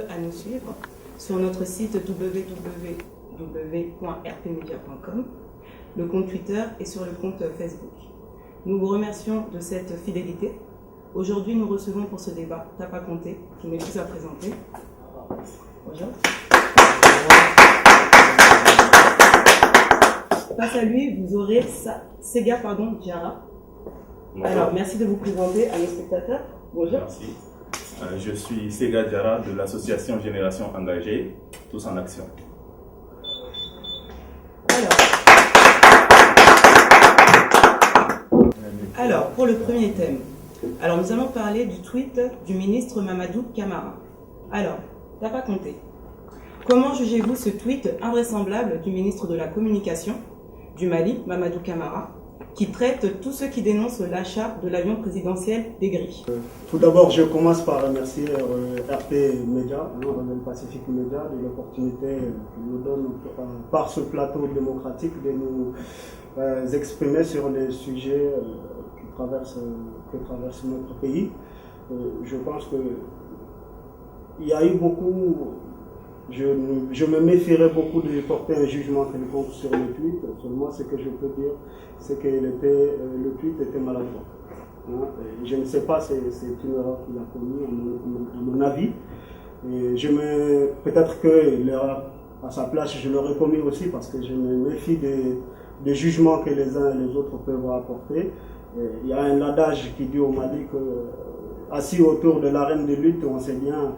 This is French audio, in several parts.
À nous suivre sur notre site www.rpmedia.com, le compte Twitter et sur le compte Facebook. Nous vous remercions de cette fidélité. Aujourd'hui, nous recevons pour ce débat Tapa Conté, qui n'est plus à présenter. Bonjour. Face à lui, vous aurez Sega Diarra. Bonjour. Alors, merci de vous présenter à nos spectateurs. Bonjour. Merci. Je suis Sega Diarra de l'association Génération Engagée, Tous en Action. Alors, pour le premier thème, nous allons parler du tweet du ministre Mamadou Camara. Alors, Tapa Conté, comment jugez-vous ce tweet invraisemblable du ministre de la Communication du Mali, Mamadou Camara, qui traite tous ceux qui dénoncent l'achat de l'avion présidentiel d'Aigri? Tout d'abord, je commence par remercier RP Média, Rebelle Pacifique Média, de l'opportunité qu'il nous donne par ce plateau démocratique de nous exprimer sur les sujets que traverse notre pays. Je pense qu'il y a eu beaucoup... Je me méfierais beaucoup de porter un jugement quelconque sur le tweet. Seulement, ce que je peux dire, c'est que le tweet était maladroit. Je ne sais pas, c'est une erreur qu'il a commise, à mon avis. Et peut-être que l'erreur, à sa place, je l'aurais commis aussi, parce que je me méfie des jugements que les uns et les autres peuvent apporter. Il y a un adage qui dit au Mali que, assis autour de l'arène de lutte, on sait bien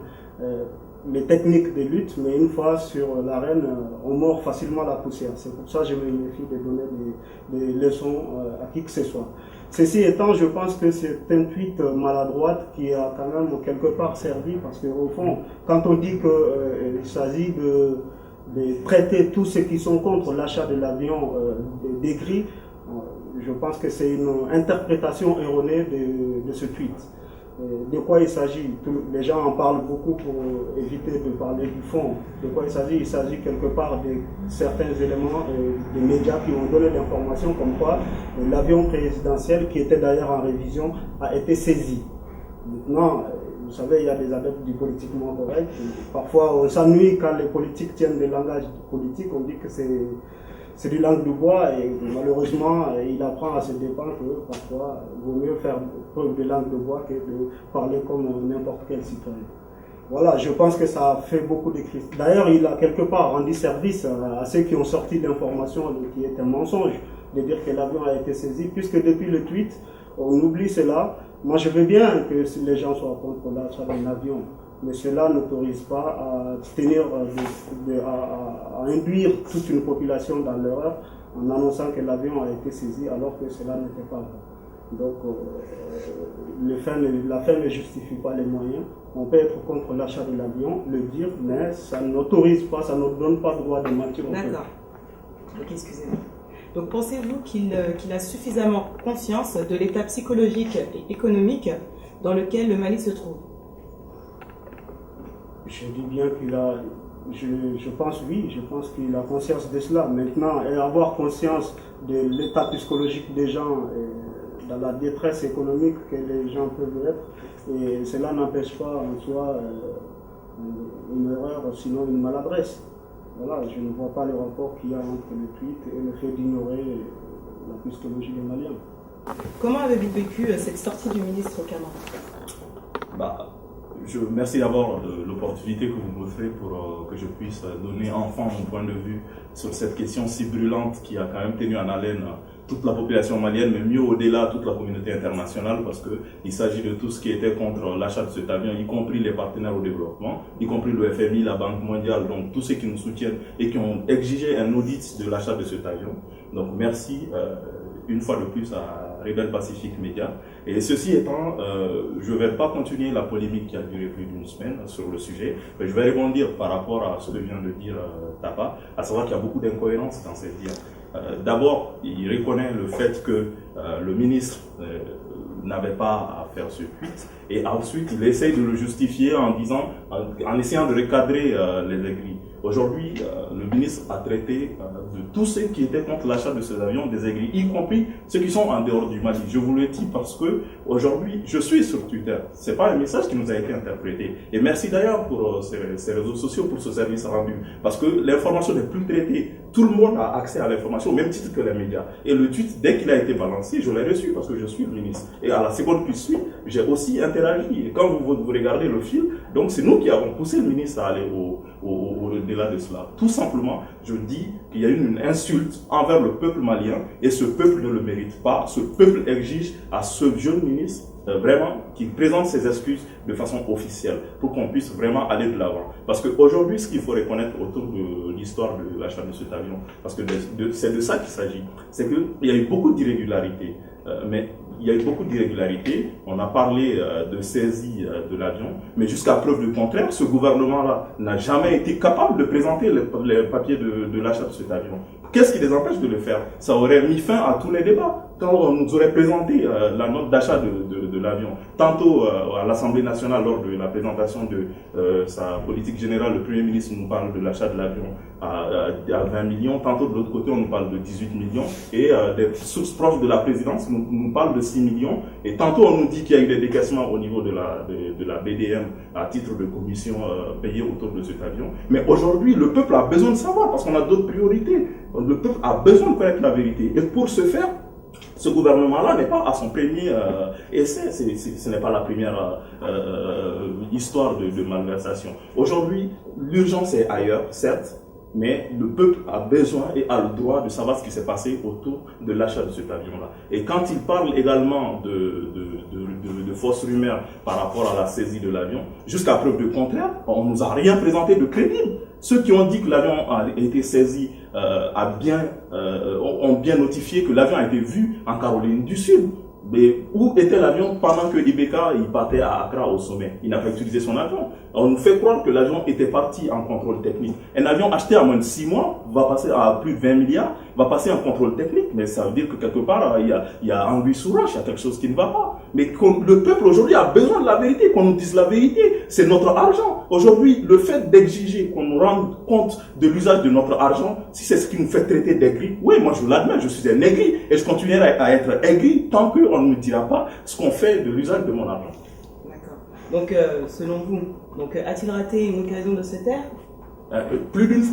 les techniques de lutte, mais une fois sur l'arène, on mord facilement la poussière. C'est pour ça que je me méfie de donner des leçons à qui que ce soit. Ceci étant, je pense que c'est un tweet maladroit qui a quand même quelque part servi, parce qu'au fond, quand on dit qu'il s'agit de traiter tous ceux qui sont contre l'achat de l'avion d'Aigri, je pense que c'est une interprétation erronée de ce tweet. De quoi il s'agit? Les gens en parlent beaucoup pour éviter de parler du fond. De quoi il s'agit? Il s'agit quelque part de certains éléments des médias qui ont donné l'information comme quoi l'avion présidentiel, qui était d'ailleurs en révision, a été saisi. Maintenant, vous savez, il y a des adeptes du politiquement correct. Parfois, on s'ennuie quand les politiques tiennent des langages politiques. On dit que c'est du langue de bois, et malheureusement, il apprend à se défendre que parfois, il vaut mieux faire preuve de langue de bois que de parler comme n'importe quel citoyen. Voilà, je pense que ça a fait beaucoup de crises. D'ailleurs, il a quelque part rendu service à ceux qui ont sorti d'informations qui étaient un mensonge, de dire que l'avion a été saisi, puisque depuis le tweet, on oublie cela. Moi, je veux bien que les gens soient contre l'achat d'un avion, mais cela n'autorise pas à à induire toute une population dans l'erreur en annonçant que l'avion a été saisi alors que cela n'était pas vrai. Donc, la fin ne justifie pas les moyens. On peut être contre l'achat de l'avion, le dire, mais ça n'autorise pas, ça ne donne pas le droit de mentir. D'accord. Ok, excusez-moi. Donc, pensez-vous qu'il a suffisamment conscience de l'état psychologique et économique dans lequel le Mali se trouve? Je dis bien qu'il a, je pense qu'il a conscience de cela. Maintenant, et avoir conscience de l'état psychologique des gens, dans la détresse économique que les gens peuvent être, et cela n'empêche pas en soi une erreur, sinon une maladresse. Voilà, je ne vois pas le rapport qu'il y a entre le tweet et le fait d'ignorer la psychologie des Maliens. Comment avez-vous vécu cette sortie du ministre Camara? Merci d'abord de l'opportunité que vous m'offrez pour que je puisse donner enfin mon point de vue sur cette question si brûlante qui a quand même tenu en haleine toute la population malienne, mais mieux au-delà toute la communauté internationale, parce qu'il s'agit de tout ce qui était contre l'achat de cet avion, y compris les partenaires au développement, y compris le FMI, la Banque mondiale, donc tous ceux qui nous soutiennent et qui ont exigé un audit de l'achat de cet avion. Donc merci une fois de plus à Rebelle Pacifique Média. Et ceci étant, je ne vais pas continuer la polémique qui a duré plus d'une semaine sur le sujet, mais je vais rebondir par rapport à ce que vient de dire Tapa, à savoir qu'il y a beaucoup d'incohérences dans cette dire. D'abord, il reconnaît le fait que le ministre n'avait pas à faire ce tweet, et ensuite il essaye de le justifier en essayant de recadrer les aigris. Aujourd'hui, le ministre a traité de tous ceux qui étaient contre l'achat de ces avions des aigris, y compris ceux qui sont en dehors du Mali. Je vous le dis parce que aujourd'hui, je suis sur Twitter. C'est pas un message qui nous a été interprété. Et merci d'ailleurs pour ces réseaux sociaux, pour ce service rendu. Parce que l'information n'est plus traitée. Tout le monde a accès à l'information, au même titre que les médias. Et le tweet, dès qu'il a été balancé, je l'ai reçu parce que je suis le ministre. Et à la seconde qui suit, j'ai aussi interagi. Et quand vous regardez le fil, donc c'est nous qui avons poussé le ministre à aller au-delà de cela. Tout simplement, je dis qu'il y a une insulte envers le peuple malien et ce peuple ne le mérite pas. Ce peuple exige à ce jeune ministre vraiment qu'il présente ses excuses de façon officielle pour qu'on puisse vraiment aller de l'avant. Parce qu'aujourd'hui, ce qu'il faut reconnaître autour de l'histoire de l'achat de cet avion, parce que c'est de ça qu'il s'agit, c'est qu'il y a eu beaucoup d'irrégularités. Mais il y a eu beaucoup d'irrégularités. On a parlé de saisie de l'avion, mais jusqu'à preuve du contraire, ce gouvernement-là n'a jamais été capable de présenter les papiers de l'achat de cet avion. Qu'est-ce qui les empêche de le faire? Ça aurait mis fin à tous les débats. Quand on nous aurait présenté la note d'achat de l'avion, tantôt à l'Assemblée nationale lors de la présentation de sa politique générale, le Premier ministre nous parle de l'achat de l'avion à 20 millions, tantôt de l'autre côté on nous parle de 18 millions, et des sources proches de la présidence nous parlent de 6 millions, et tantôt on nous dit qu'il y a eu des décaissements au niveau de la BDM à titre de commission payée autour de cet avion. Mais aujourd'hui, le peuple a besoin de savoir, parce qu'on a d'autres priorités. Le peuple a besoin de connaître la vérité. Et pour ce faire, ce gouvernement-là n'est pas à son premier essai, ce n'est pas la première histoire de malversation. Aujourd'hui, l'urgence est ailleurs, certes, mais le peuple a besoin et a le droit de savoir ce qui s'est passé autour de l'achat de cet avion-là. Et quand il parle également de fausses rumeurs par rapport à la saisie de l'avion, jusqu'à preuve du contraire, on ne nous a rien présenté de crédible. Ceux qui ont dit que l'avion a été saisi ont bien notifié que l'avion a été vu en Caroline du Sud. Mais où était l'avion pendant que Ibeka partait à Accra au sommet? Il n'a pas utilisé son avion. On nous fait croire que l'avion était parti en contrôle technique. Un avion acheté à moins de 6 mois va passer à plus de 20 milliards, va passer en contrôle technique. Mais ça veut dire que quelque part, il y a anguille sous roche, il y a quelque chose qui ne va pas. Mais le peuple aujourd'hui a besoin de la vérité, qu'on nous dise la vérité. C'est notre argent. Aujourd'hui, le fait d'exiger qu'on nous rende compte de l'usage de notre argent, si c'est ce qui nous fait traiter d'aigris, oui, moi je l'admets, je suis un aigri et je continuerai à être aigri tant qu'on ne me dira pas ce qu'on fait de l'usage de mon argent. D'accord. Donc, selon vous, a-t-il raté une occasion de se taire? Plus d'une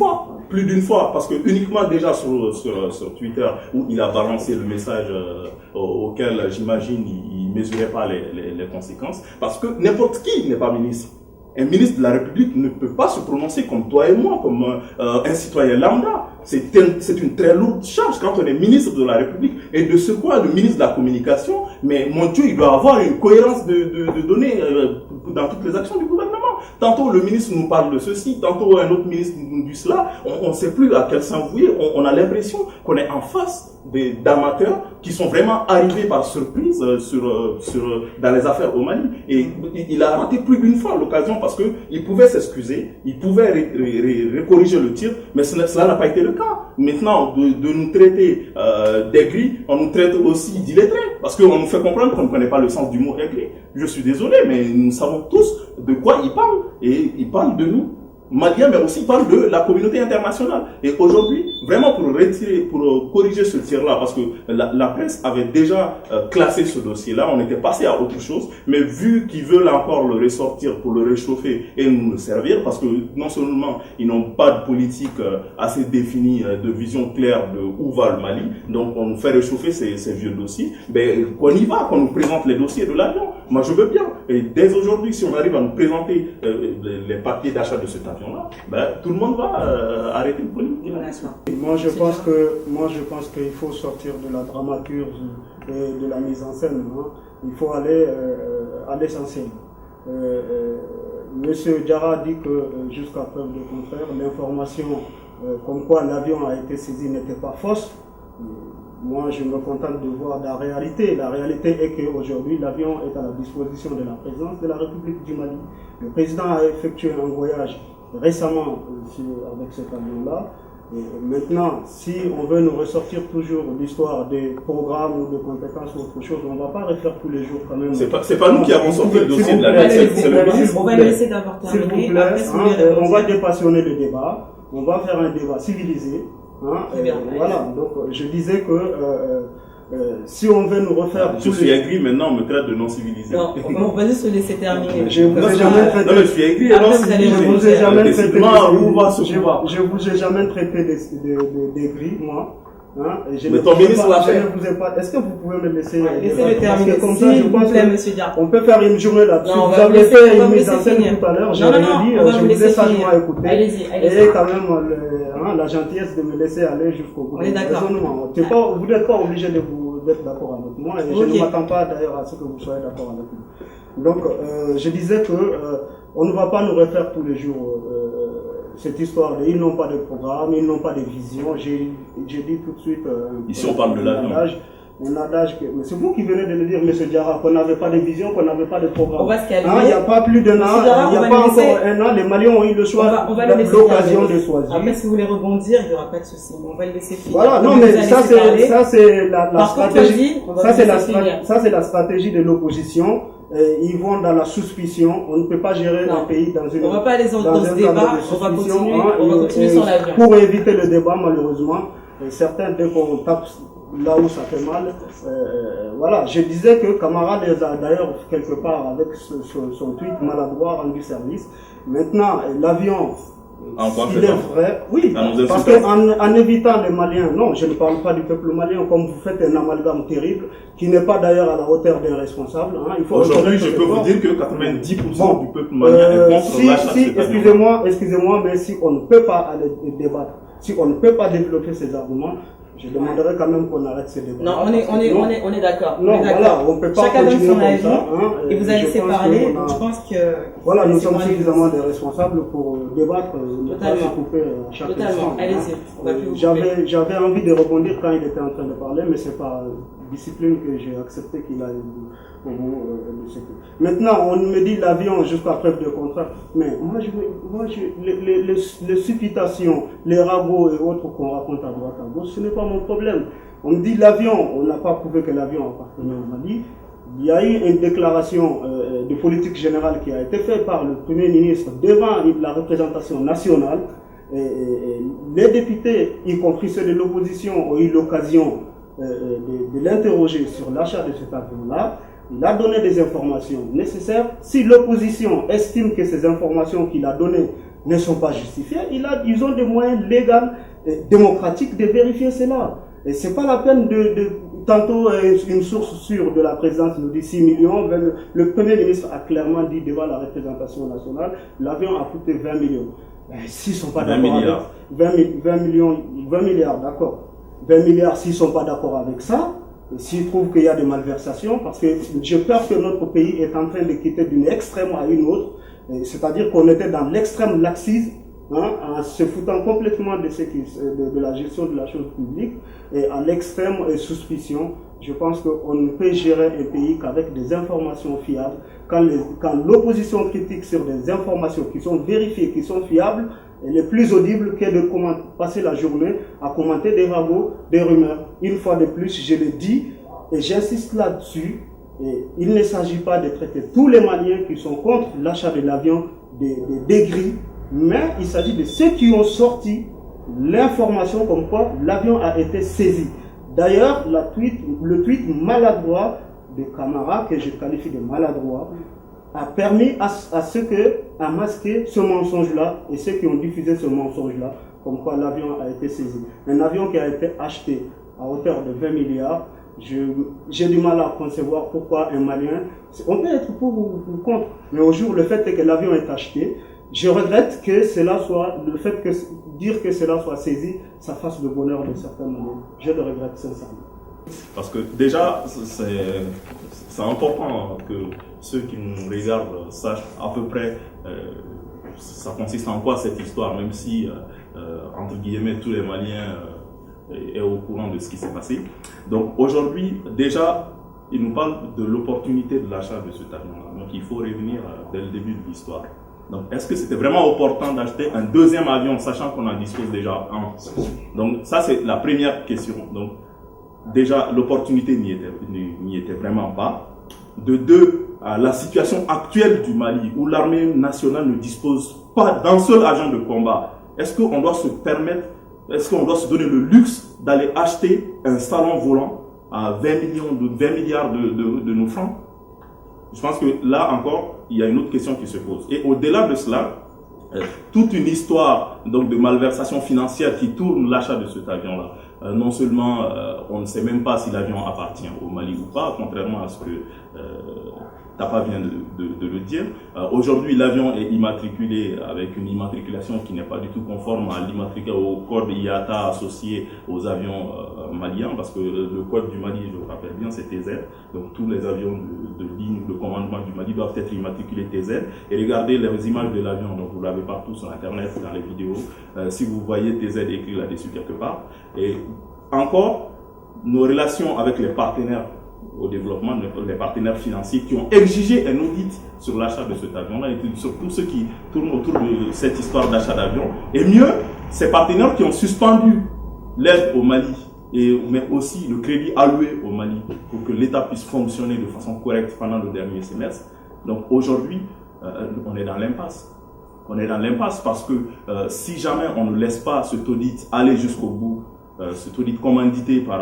fois, parce que uniquement déjà sur Twitter, où il a balancé le message auquel j'imagine il mesurait pas les conséquences, parce que n'importe qui n'est pas ministre. Un ministre de la République ne peut pas se prononcer comme toi et moi, comme un citoyen lambda. C'est une très lourde charge quand on est ministre de la République. Et de ce quoi, le ministre de la Communication, mais mon Dieu, il doit avoir une cohérence de données dans toutes les actions du gouvernement. Tantôt le ministre nous parle de ceci, tantôt un autre ministre nous dit cela. On ne sait plus à quel s'envouer. On a l'impression qu'on est en face d'amateurs qui sont vraiment arrivés par surprise dans les affaires au Mali. Et il a raté plus d'une fois l'occasion parce qu'il pouvait s'excuser, il pouvait recorriger le tir, mais cela n'a pas été le cas. Maintenant, de nous traiter d'aigris, on nous traite aussi d'illettrés, parce qu'on nous fait comprendre qu'on ne connaît pas le sens du mot aigri. Je suis désolé, mais nous savons tous de quoi il parle, et il parle de nous, Maliens, mais aussi il parle de la communauté internationale. Et aujourd'hui, vraiment pour corriger ce tir-là, parce que la presse avait déjà classé ce dossier-là, on était passé à autre chose, mais vu qu'ils veulent encore le ressortir pour le réchauffer et nous le servir, parce que non seulement ils n'ont pas de politique assez définie, de vision claire de où va le Mali, donc on nous fait réchauffer ces vieux dossiers, ben qu'on y va, qu'on nous présente les dossiers de l'avion. Moi je veux bien, et dès aujourd'hui, si on arrive à nous présenter les papiers d'achat de cet avion-là, ben tout le monde va arrêter le polémique. Moi je pense qu'il faut sortir de la dramaturgie et de la mise en scène. Hein. Il faut aller à l'essentiel. Monsieur Diarra dit que jusqu'à preuve du contraire, l'information comme quoi l'avion a été saisi n'était pas fausse. Moi, je me contente de voir la réalité. La réalité est qu'aujourd'hui, l'avion est à la disposition de la présidence de la République du Mali. Le président a effectué un voyage récemment avec cet avion-là. Et maintenant, si on veut nous ressortir toujours l'histoire des programmes ou de compétences ou autre chose, on ne va pas refaire tous les jours quand même. C'est pas nous qui avons sorti le dossier de la ministre, c'est le ministre. On va laisser d'abord terminer. On va dépassionner le débat. on va faire un débat civilisé. Hein, voilà, donc je disais que si on veut nous refaire... Je suis aigri, maintenant on me traite de non civilisé. Non, on va juste se laisser terminer. Je vous ai jamais traité... Non, mais je suis aigri et non civilisé. Je vous ai jamais traité je vous ai jamais traité d'aigri, moi. Hein, mais ton ministre l'a fait. Est-ce que vous pouvez me laisser... Laissez-le terminer, s'il vous plaît, monsieur Dia. On peut faire une journée là-dessus. Vous avez fait une mise en scène tout à l'heure, j'ai rien dit, je vous ai sagement écouté. Allez-y. Et quand même la gentillesse de me laisser aller jusqu'au bout. On est d'accord. Vous n'êtes pas obligé d'être d'accord avec moi et je ne m'attends pas d'ailleurs à ce que vous soyez d'accord avec moi. Donc, je disais que on ne va pas nous refaire tous les jours cette histoire de ils n'ont pas de programme, ils n'ont pas de vision. J'ai dit tout de suite. Ici, on parle de l'avion. Un adage mais c'est vous qui venez de le dire, M. Diarra, qu'on n'avait pas de vision, qu'on n'avait pas de programme. On va se calmer. Il n'y a pas plus d'un an, il n'y a pas encore un an, les Maliens ont eu le choix, l'occasion de choisir. Après, si vous voulez rebondir, il n'y aura pas de souci. On va le laisser finir. Voilà, non, mais ça c'est la stratégie. Ça c'est la stratégie de l'opposition. Ils vont dans la suspicion. On ne peut pas gérer un pays dans une. On va pas aller dans ce débat. On va continuer sur l'avion. Pour éviter le débat, malheureusement, certains dès qu'on tape là où ça fait mal, voilà. Je disais que Camara les a d'ailleurs quelque part avec son tweet maladroit rendu service. Maintenant, l'avion. Il est vrai, oui, parce qu'en évitant les Maliens, non, je ne parle pas du peuple malien comme vous faites un amalgame terrible, qui n'est pas d'ailleurs à la hauteur d'un responsable. Hein. Aujourd'hui, je peux vous dire que 90% du peuple malien est contre l'achat. Excusez-moi, mais si on ne peut pas aller débattre, si on ne peut pas développer ces arguments, je demanderais quand même qu'on arrête ces débats. Non, on est d'accord. Non, voilà, on peut pas chacun donne son avis, ça, hein, et vous allez laisser parler. Donc je pense que voilà, nous sommes suffisamment des responsables pour débattre, ne pas se couper à chaque instant. Totalement, allez-y. J'avais envie de rebondir quand il était en train de parler, mais c'est par discipline que j'ai accepté qu'il a au bout de ce que. Maintenant, on me dit l'avion jusqu'à preuve de contraire, mais les supputations, les ragots et autres qu'on raconte à droite à gauche, ce n'est pas mon problème. On me dit l'avion, on n'a pas prouvé que l'avion appartenait au Mali. Il y a eu une déclaration de politique générale qui a été faite par le Premier ministre devant la représentation nationale. Et les députés, y compris ceux de l'opposition, ont eu l'occasion de l'interroger sur l'achat de cet avion-là. Il a donné des informations nécessaires. Si l'opposition estime que ces informations qu'il a données ne sont pas justifiées, ils ont des moyens légaux et démocratiques de vérifier cela. Et c'est pas la peine tantôt une source sûre de la présidence nous dit 6 millions. Le Premier ministre a clairement dit devant la représentation nationale, l'avion a coûté 20 millions. S'ils sont pas d'accord avec 20 milliards, d'accord. 20 milliards, s'ils sont pas d'accord avec ça, s'ils trouvent qu'il y a des malversations, parce que j'ai peur que notre pays est en train de quitter d'une extrême à une autre, c'est-à-dire qu'on était dans l'extrême laxisme, en se foutant complètement de la gestion de la chose publique, et à l'extrême suspicion. Je pense qu'on ne peut gérer un pays qu'avec des informations fiables. Quand l'opposition critique sur des informations qui sont vérifiées, qui sont fiables, elle est plus audible que de passer la journée à commenter des ragots, des rumeurs. Une fois de plus, je le dis et j'insiste là-dessus. Il ne s'agit pas de traiter tous les Maliens qui sont contre l'achat de l'avion des gris, mais il s'agit de ceux qui ont sorti l'information comme quoi l'avion a été saisi. D'ailleurs, le tweet maladroit de Camara, que je qualifie de maladroit, a permis à masquer ce mensonge-là et ceux qui ont diffusé ce mensonge-là, comme quoi l'avion a été saisi. Un avion qui a été acheté à hauteur de 20 milliards, j'ai du mal à concevoir pourquoi un Malien, on peut être pour ou contre, mais au jour, le fait est que l'avion est acheté, je regrette que dire que cela soit saisi, ça fasse le bonheur de certains Maliens. Je le regrette sincèrement. Parce que déjà, c'est important que ceux qui nous regardent sachent à peu près ça consiste en quoi cette histoire, même si, entre guillemets, tous les Maliens est au courant de ce qui s'est passé. Donc aujourd'hui, déjà, il nous parle de l'opportunité de l'achat de cet avion-là. Donc il faut revenir dès le début de l'histoire. Donc est-ce que c'était vraiment opportun d'acheter un deuxième avion, sachant qu'on en dispose déjà un? Donc ça, c'est la première question. Donc déjà, l'opportunité n'y était vraiment pas. De deux, la situation actuelle du Mali, où l'armée nationale ne dispose pas d'un seul agent de combat est-ce qu'on doit se permettre, est-ce qu'on doit se donner le luxe d'aller acheter un salon volant à 20 milliards de nos francs? Je pense que là encore, il y a une autre question qui se pose. Et au-delà de cela, toute une histoire donc, de malversation financière qui tourne l'achat de cet avion-là. Non seulement on ne sait même pas si l'avion appartient au Mali ou pas, contrairement à ce que Tapa vient de le dire. Aujourd'hui, l'avion est immatriculé avec une immatriculation qui n'est pas du tout conforme au code IATA associé aux avions maliens, parce que le code du Mali, je vous rappelle bien, c'est TZ. Donc tous les avions de ligne de commandement du Mali doivent être immatriculés TZ. Et regardez les images de l'avion, donc vous l'avez partout sur Internet, dans les vidéos. Si vous voyez TZ écrit là-dessus quelque part. Et encore, nos relations avec les partenaires au développement, les partenaires financiers qui ont exigé un audit sur l'achat de cet avion-là, et sur tout ce qui tourne autour de cette histoire d'achat d'avion. Et mieux, ces partenaires qui ont suspendu l'aide au Mali, mais aussi le crédit alloué au Mali pour que l'État puisse fonctionner de façon correcte pendant le dernier semestre. Donc aujourd'hui, on est dans l'impasse. On est dans l'impasse parce que si jamais on ne laisse pas cet audit aller jusqu'au bout, cet audit commandité par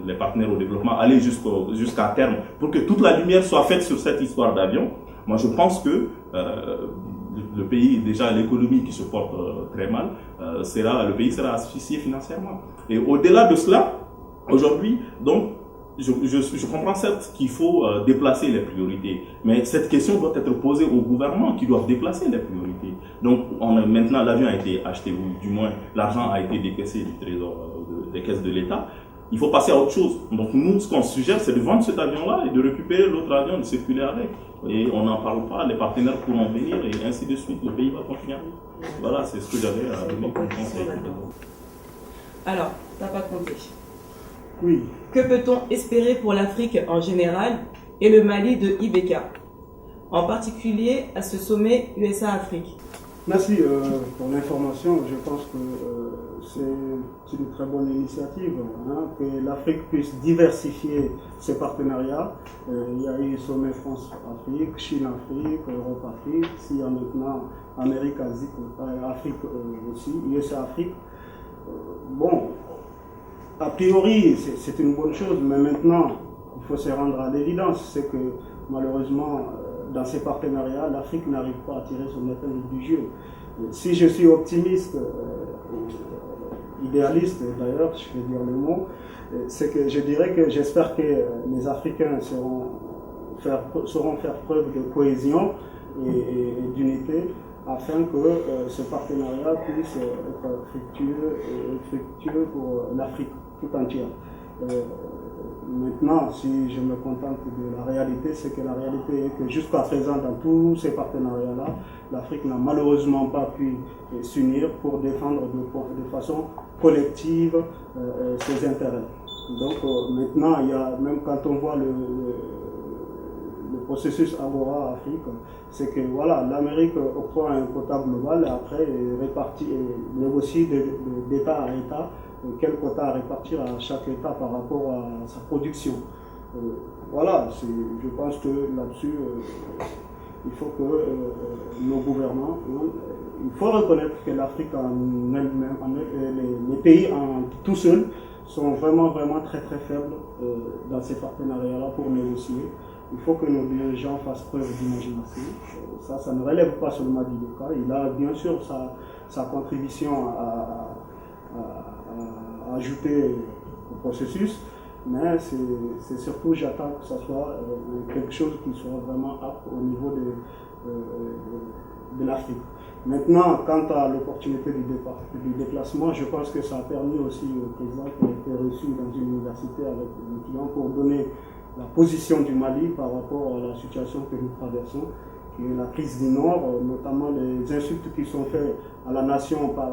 les partenaires au développement, aller jusqu'à terme, pour que toute la lumière soit faite sur cette histoire d'avion, moi je pense que le pays, déjà l'économie qui se porte très mal, le pays sera asphyxié financièrement. Et au-delà de cela, aujourd'hui, donc, je comprends certes qu'il faut déplacer les priorités, mais cette question doit être posée au gouvernement qui doivent déplacer les priorités. Donc maintenant l'avion a été acheté, ou du moins l'argent a été décaissé du trésor des caisses de l'État. Il faut passer à autre chose. Donc nous, ce qu'on suggère, c'est de vendre cet avion-là et de récupérer l'autre avion, de circuler avec. Et on n'en parle pas, les partenaires pourront venir et ainsi de suite. Le pays va continuer. Voilà, c'est ce que j'avais à donner comme conseil. Alors, t'as pas compté. Oui. Que peut-on espérer pour l'Afrique en général et le Mali de Ibeka, en particulier à ce sommet USA-Afrique? Merci pour l'information. Je pense que c'est une très bonne initiative, que l'Afrique puisse diversifier ses partenariats. Il y a eu sommet France-Afrique, Chine-Afrique, Europe-Afrique, s'il y a maintenant Amérique-Asie, Afrique aussi, USA-Afrique. Bon, a priori, c'est une bonne chose, mais maintenant, il faut se rendre à l'évidence, c'est que malheureusement, dans ces partenariats, l'Afrique n'arrive pas à tirer son épingle du jeu. Si je suis optimiste, idéaliste d'ailleurs, je vais dire le mot, c'est que je dirais que j'espère que les Africains sauront faire preuve de cohésion et d'unité afin que ce partenariat puisse être fructueux pour l'Afrique tout entière. Maintenant, si je me contente de la réalité, c'est que la réalité est que jusqu'à présent, dans tous ces partenariats-là, l'Afrique n'a malheureusement pas pu s'unir pour défendre de façon collective ses intérêts. Donc maintenant, même quand on voit le processus Agora-Afrique, c'est que voilà, l'Amérique octroie un quota global et après négocie d'État à État quel quota à répartir à chaque État par rapport à sa production. Voilà, je pense que là-dessus, il faut que nos gouvernants, il faut reconnaître que l'Afrique en elle-même, les pays en tout seuls, sont vraiment très faibles dans ces partenariats-là pour négocier. Il faut que nos dirigeants fassent preuve d'imagination. Ça ne relève pas seulement d'Ibeka. Il a bien sûr sa contribution à ajouter au processus, mais c'est surtout, j'attends que ce soit quelque chose qui soit vraiment apte au niveau de l'Afrique. Maintenant, quant à l'opportunité du déplacement, je pense que ça a permis aussi au président qui a été reçu dans une université avec des étudiants pour donner la position du Mali par rapport à la situation que nous traversons, qui est la crise du Nord, notamment les insultes qui sont faites à la nation par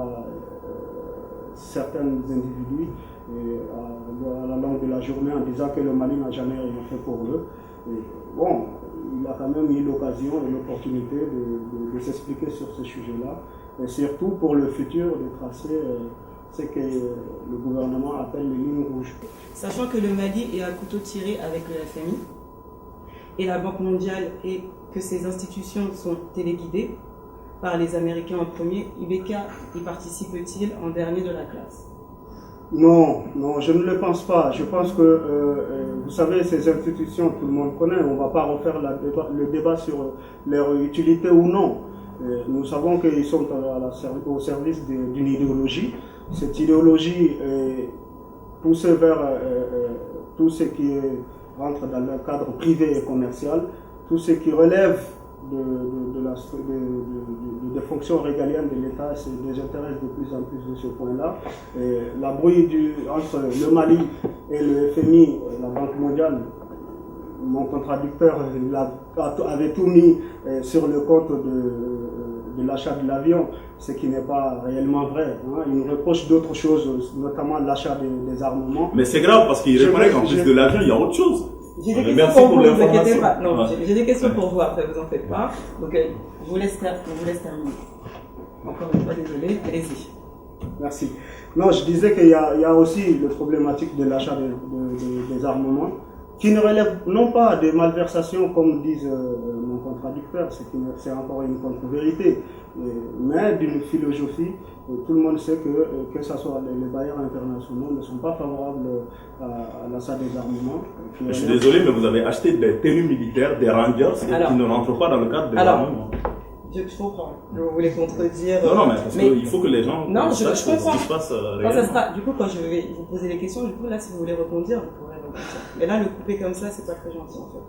certains individus à la longue de la journée en disant que le Mali n'a jamais rien fait pour eux. Et bon, il a quand même eu l'occasion et l'opportunité de s'expliquer sur ce sujet-là, et surtout pour le futur de tracer ce que le gouvernement appelle les lignes rouges. Sachant que le Mali est à couteau tiré avec le FMI et la Banque mondiale et que ces institutions sont téléguidées, par les Américains en premier, IBK y participe-t-il en dernier de la classe? Non, je ne le pense pas. Je pense que, vous savez, ces institutions, tout le monde connaît, on ne va pas refaire le débat sur leur utilité ou non. Nous savons qu'ils sont au service d'une idéologie. Cette idéologie est poussée vers tout ce qui rentre dans le cadre privé et commercial, tout ce qui relève des fonctions régaliennes de l'État, ça les intéresse de plus en plus de ce point-là. La brouille entre le Mali et le FMI, la Banque mondiale, mon contradicteur avait tout mis sur le compte de l'achat de l'avion, ce qui n'est pas réellement vrai. Hein. Il nous reproche d'autres choses, notamment l'achat des armements. Mais c'est grave parce qu'il reconnaît qu'en plus de l'avion, il y a autre chose. J'ai des questions pour vous, ne vous inquiétez pas. Non, j'ai des questions pour vous après, vous en faites pas. Donc, je vous laisse terminer. Encore une fois, désolé, allez-y. Merci. Non, je disais qu'il y a aussi le problématique de l'achat des armements, qui ne relève non pas des malversations comme disent mon contradicteur, c'est encore une contre-vérité, mais d'une philosophie. Tout le monde sait que ce soit les bailleurs internationaux ne sont pas favorables à l'achat des armements. Je suis désolé, mais vous avez acheté des tenues militaires, des Rangers, qui ne rentrent pas dans le cadre des armements. Je comprends. Vous voulez contredire. Non, mais parce qu'il faut que les gens. Non, je comprends. Ce qui se passe du coup, quand je vais vous poser les questions, du coup, là, si vous voulez rebondir, vous pourrez rebondir. Mais là, le couper comme ça, c'est pas très gentil, en fait.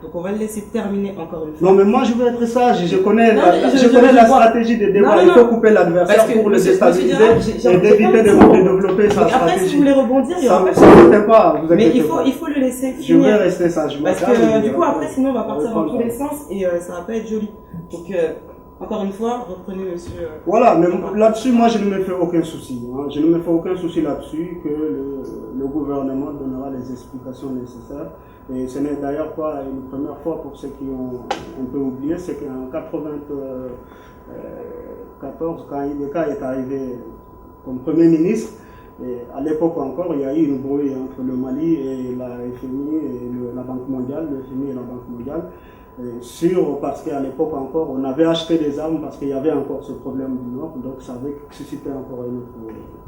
Donc, on va le laisser terminer encore une fois. Non, mais moi, je veux être sage. Je connais la stratégie des débats. Il faut couper l'adversaire pour le déstabiliser et d'éviter de développer sa stratégie. Après, si vous voulez rebondir, il y aura pas. Mais il faut le laisser finir. Je vais rester sage. Parce que, du coup, après, sinon, on va partir dans tous les sens et ça va pas être joli. Donc, encore une fois, reprenez monsieur. Voilà, mais là-dessus, moi, je ne me fais aucun souci. Hein. Je ne me fais aucun souci là-dessus que le gouvernement donnera les explications nécessaires. Et ce n'est d'ailleurs pas une première fois pour ceux qui ont un peu oublié, c'est qu'en 1994, quand IBK est arrivé comme Premier ministre, et à l'époque encore, il y a eu une brouille entre le Mali et la FMI et la Banque mondiale, le FMI et la Banque mondiale. Parce qu'à l'époque encore, on avait acheté des armes parce qu'il y avait encore ce problème du Nord, donc ça avait suscité encore une autre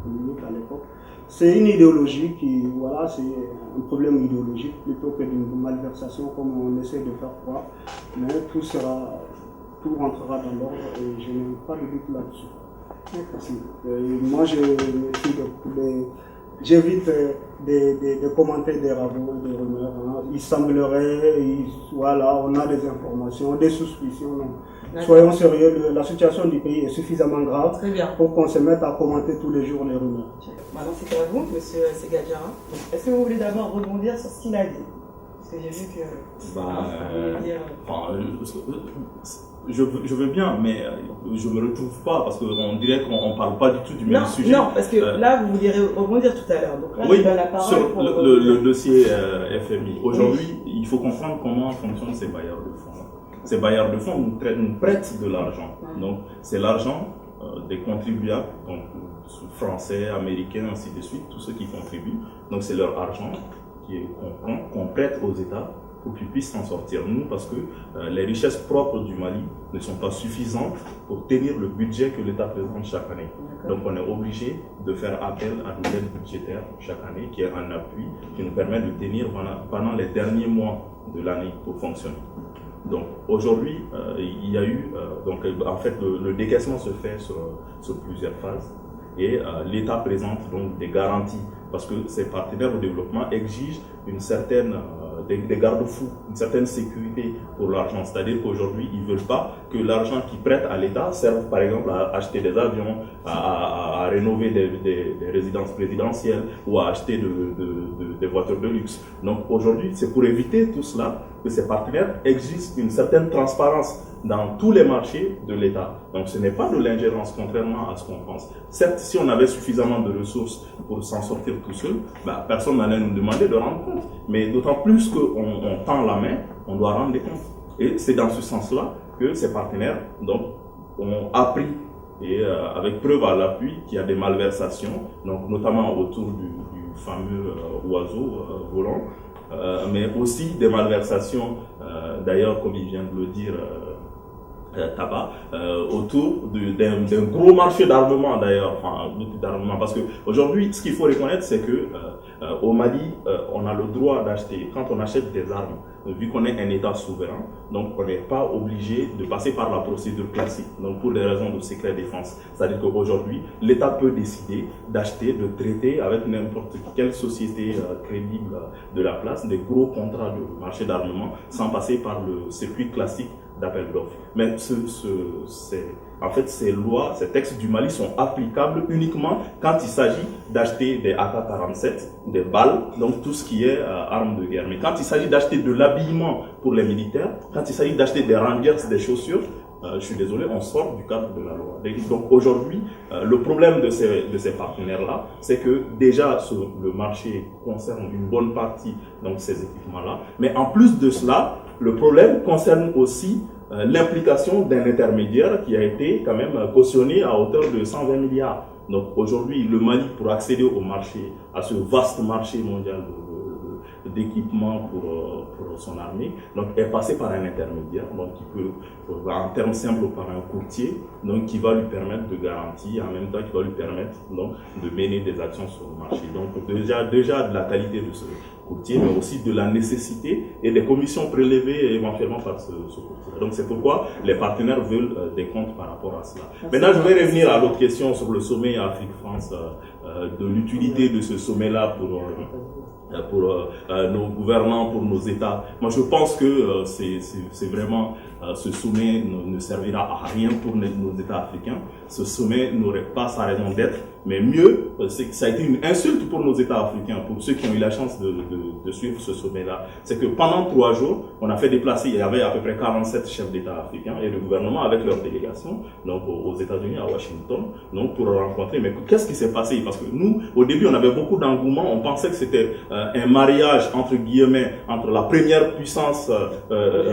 polémique à l'époque. C'est une idéologie c'est un problème idéologique plutôt que d'une malversation comme on essaie de faire croire, mais tout rentrera dans l'ordre et je n'ai pas de doute là-dessus. Merci. Moi, j'évite de commenter des ragots, des rumeurs. Hein. Il semblerait, on a des informations, des suspicions. Non. Soyons sérieux, la situation du pays est suffisamment grave pour qu'on se mette à commenter tous les jours les rumeurs. Maintenant, c'est à vous, monsieur Segadjara. Est-ce que vous voulez d'abord rebondir sur ce qu'il a dit? Parce que j'ai vu que. Je veux bien, mais je ne me retrouve pas parce qu'on dirait qu'on ne parle pas du tout du même sujet. Non, parce que là, vous vouliez rebondir tout à l'heure. Donc là, je donne la parole sur le dossier FMI. Aujourd'hui, il faut comprendre comment fonctionnent ces bailleurs de fonds. Ces bailleurs de fonds nous prêtent de l'argent. Donc, c'est l'argent des contribuables, donc français, américains, ainsi de suite, tous ceux qui contribuent. Donc, c'est leur argent qu'on prête aux États pour qu'ils puissent s'en sortir. Nous, parce que les richesses propres du Mali ne sont pas suffisantes pour tenir le budget que l'État présente chaque année. Donc on est obligé de faire appel à une aide budgétaire chaque année qui est un appui qui nous permet de tenir pendant les derniers mois de l'année pour fonctionner. Donc aujourd'hui, il y a eu, en fait le décaissement se fait sur plusieurs phases et l'État présente donc des garanties parce que ses partenaires au développement exigent une certaine des garde-fous, une certaine sécurité pour l'argent. C'est-à-dire qu'aujourd'hui, ils ne veulent pas que l'argent qu'ils prêtent à l'État serve par exemple à acheter des avions, à rénover des résidences présidentielles ou à acheter des voitures de luxe. Donc aujourd'hui, c'est pour éviter tout cela que ces partenaires exigent une certaine transparence dans tous les marchés de l'État. Donc ce n'est pas de l'ingérence, contrairement à ce qu'on pense. Certes, si on avait suffisamment de ressources pour s'en sortir tout seul, personne n'allait nous demander de rendre compte. Mais d'autant plus qu'on tend la main, on doit rendre des comptes. Et c'est dans ce sens-là que ces partenaires donc, ont appris, et avec preuve à l'appui, qu'il y a des malversations, donc, notamment autour du fameux oiseau volant, mais aussi des malversations, d'ailleurs, comme il vient de le dire, tabac autour d'un gros marché d'armement d'ailleurs, parce que aujourd'hui ce qu'il faut reconnaître c'est que au Mali on a le droit d'acheter, quand on achète des armes, vu qu'on est un État souverain, donc on n'est pas obligé de passer par la procédure classique, donc pour des raisons de secret défense. C'est-à-dire qu'aujourd'hui, l'État peut décider d'acheter, de traiter avec n'importe quelle société crédible de la place des gros contrats de marché d'armement sans passer par le circuit classique d'appel d'offres. Mais en fait, ces lois, ces textes du Mali sont applicables uniquement quand il s'agit d'acheter des AK-47, des balles, donc tout ce qui est armes de guerre. Mais quand il s'agit d'acheter de l'habillement pour les militaires, quand il s'agit d'acheter des rangers, des chaussures, je suis désolé, on sort du cadre de la loi. Donc aujourd'hui, le problème de ces partenaires-là, c'est que déjà le marché concerne une bonne partie de ces équipements-là. Mais en plus de cela, le problème concerne aussi l'implication d'un intermédiaire qui a été quand même cautionné à hauteur de 120 milliards. Donc aujourd'hui, le Mali, pour accéder au marché, à ce vaste marché mondial d'équipement pour son armée, donc est passé par un intermédiaire, donc qui peut, en termes simples, par un courtier, donc qui va lui permettre de garantir, en même temps qui va lui permettre donc de mener des actions sur le marché. Donc déjà de la qualité de ce courtier, mais aussi de la nécessité et des commissions prélevées éventuellement par ce courtier. Donc c'est pourquoi les partenaires veulent des comptes par rapport à cela. Maintenant, je vais revenir à l'autre question sur le sommet Afrique-France, de l'utilité de ce sommet-là pour nos gouvernants, pour nos États. Moi, je pense que c'est vraiment ce sommet ne servira à rien pour nos États africains. Ce sommet n'aurait pas sa raison d'être, mais mieux, ça a été une insulte pour nos États africains, pour ceux qui ont eu la chance de suivre ce sommet-là. C'est que pendant 3 jours, on a fait déplacer, il y avait à peu près 47 chefs d'État africains et de gouvernement avec leur délégation, donc aux États-Unis, à Washington, donc pour rencontrer. Mais qu'est-ce qui s'est passé? Parce que nous, au début, on avait beaucoup d'engouement, on pensait que c'était un mariage, entre guillemets, entre la première puissance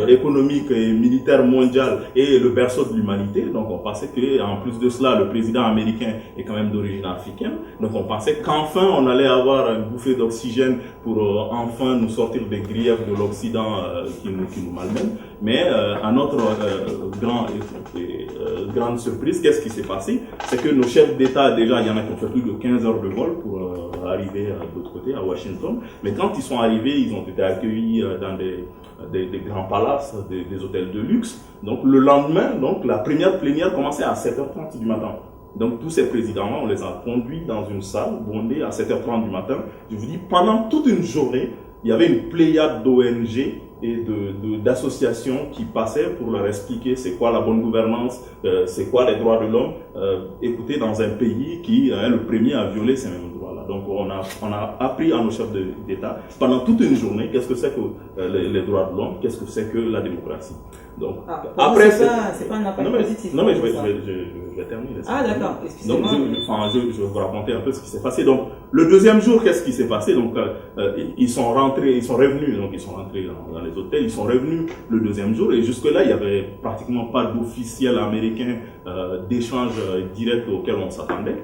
économique et militaire mondiale et le berceau de l'humanité. Donc on pensait que, en plus de cela, le président américain est quand même d'origine africaine. Donc on pensait qu'enfin on allait avoir une bouffée d'oxygène pour enfin nous sortir des griefs de l'Occident qui nous malmènent. Mais à notre grande surprise, qu'est-ce qui s'est passé? C'est que nos chefs d'État, déjà, il y en a qui ont fait plus de 15 heures de vol pour arriver de l'autre côté, à Washington. Mais quand ils sont arrivés, ils ont été accueillis dans des grands palaces, des hôtels de luxe. Donc le lendemain, donc la première plénière commençait à 7h30 du matin. Donc tous ces présidents-là, on les a conduits dans une salle bondée à 7h30 du matin. Je vous dis, pendant toute une journée, il y avait une pléiade d'ONG et d'associations qui passaient pour leur expliquer c'est quoi la bonne gouvernance, c'est quoi les droits de l'homme. Écoutez, dans un pays qui est le premier à violer ces mêmes droits-là. Donc on a appris à nos chefs d'État pendant toute une journée qu'est-ce que c'est que les droits de l'homme, qu'est-ce que c'est que la démocratie. Donc après c'est pas un impact positif. Non mais je vais terminer. Ah d'accord, excusez-moi. Donc je vais vous raconter un peu ce qui s'est passé. Donc le deuxième jour, qu'est-ce qui s'est passé? Donc ils sont revenus, donc ils sont rentrés dans les hôtels, ils sont revenus le deuxième jour et jusque-là il y avait pratiquement pas d'officiel américain d'échange direct auquel on s'attendait.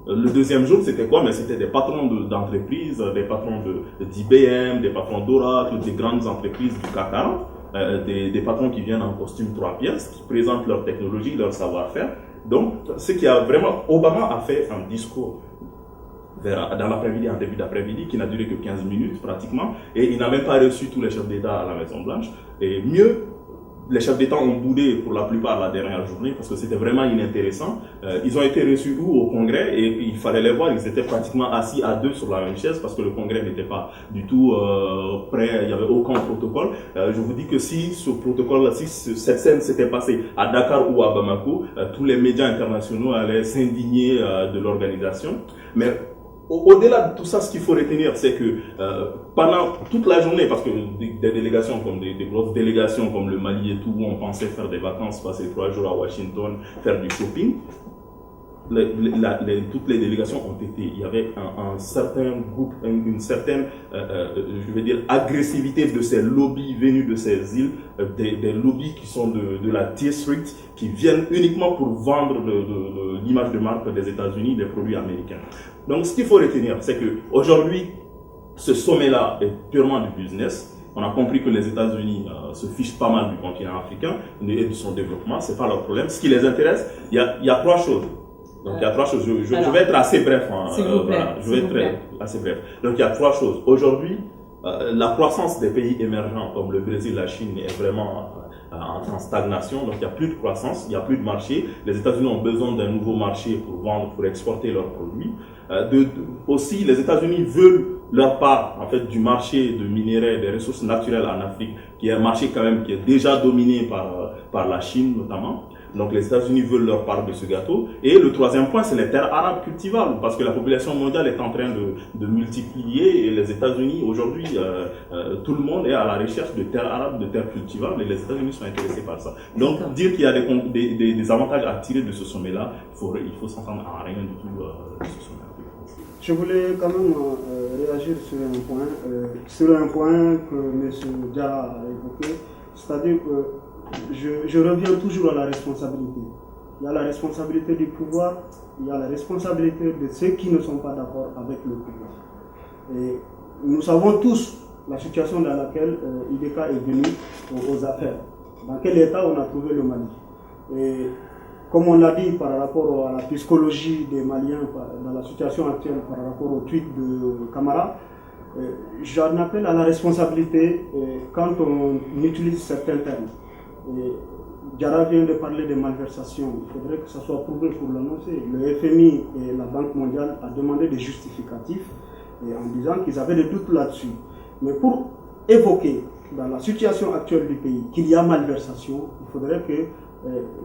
Le deuxième jour, c'était quoi? Mais c'était des patrons d'entreprises, des patrons d'IBM, des patrons d'Oracle, des grandes entreprises du CAC 40, des patrons qui viennent en costume 3 pièces, qui présentent leur technologie, leur savoir-faire. Donc, ce qui a vraiment, Obama a fait un discours dans l'après-midi, en début d'après-midi, qui n'a duré que 15 minutes pratiquement, et il n'a même pas reçu tous les chefs d'État à la Maison-Blanche. Et mieux, les chefs d'État ont boudé pour la plupart la dernière journée parce que c'était vraiment inintéressant. Ils ont été reçus au Congrès et il fallait les voir. Ils étaient pratiquement assis à deux sur la même chaise parce que le Congrès n'était pas du tout prêt. Il n'y avait aucun protocole. Je vous dis que si ce protocole-là, si cette scène s'était passée à Dakar ou à Bamako, tous les médias internationaux allaient s'indigner de l'organisation. Mais au-delà de tout ça, ce qu'il faut retenir, c'est que pendant toute la journée, parce que des délégations comme des grosses délégations comme le Mali et tout, où on pensait faire des vacances, passer 3 jours à Washington, faire du shopping, toutes les délégations ont été, il y avait un certain groupe, une certaine, je vais dire, agressivité de ces lobbies venus de ces îles, des lobbies qui sont de la T-Street, qui viennent uniquement pour vendre l'image de marque des États-Unis, des produits américains. Donc, ce qu'il faut retenir, c'est que aujourd'hui, ce sommet-là est purement du business. On a compris que les États-Unis se fichent pas mal du continent africain et de son développement, c'est pas leur problème. Ce qui les intéresse, il y a trois choses. Donc il y a trois choses. Je vais être assez bref. Voilà. Je vais être assez bref. Donc il y a trois choses. Aujourd'hui, la croissance des pays émergents comme le Brésil, la Chine est vraiment en stagnation. Donc il n'y a plus de croissance, il n'y a plus de marché. Les États-Unis ont besoin d'un nouveau marché pour vendre, pour exporter leurs produits. Aussi, les États-Unis veulent leur part en fait du marché de minerais, des ressources naturelles en Afrique, qui est un marché quand même qui est déjà dominé par la Chine notamment. Donc les États-Unis veulent leur part de ce gâteau. Et le troisième point, c'est les terres arabes cultivables, parce que la population mondiale est en train de multiplier et les États-Unis, aujourd'hui, tout le monde est à la recherche de terres arabes, de terres cultivables, et les États-Unis sont intéressés par ça. Donc dire qu'il y a des avantages à tirer de ce sommet-là, il faut s'entendre à rien du tout de ce sommet. Je voulais quand même réagir sur un point que M. Diarra a évoqué, c'est-à-dire que je reviens toujours à la responsabilité. Il y a la responsabilité du pouvoir, il y a la responsabilité de ceux qui ne sont pas d'accord avec le pouvoir. Et nous savons tous la situation dans laquelle IDK est venu aux affaires. Dans quel état on a trouvé le Mali. Et comme on l'a dit par rapport à la psychologie des Maliens dans la situation actuelle par rapport au tweet de Camara, j'en appelle à la responsabilité quand on utilise certains termes. Diarra vient de parler de malversations. Il faudrait que ça soit prouvé pour l'annoncer. Le FMI et la Banque mondiale ont demandé des justificatifs en disant qu'ils avaient des doutes là-dessus. Mais pour évoquer dans la situation actuelle du pays qu'il y a malversation, il faudrait que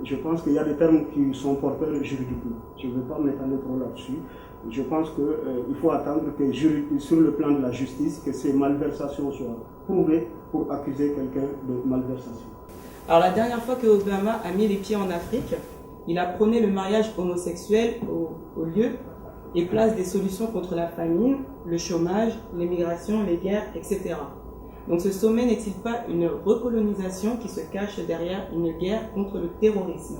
je pense qu'il y a des termes qui sont porteurs juridiquement. Je ne vais pas m'étaler trop là-dessus. Je pense qu'il faut attendre que sur le plan de la justice, que ces malversations soient prouvées pour accuser quelqu'un de malversation. Alors la dernière fois que Obama a mis les pieds en Afrique, il a prôné le mariage homosexuel au lieu et place des solutions contre la famine, le chômage, l'immigration, les guerres, etc. Donc ce sommet n'est-il pas une recolonisation qui se cache derrière une guerre contre le terrorisme?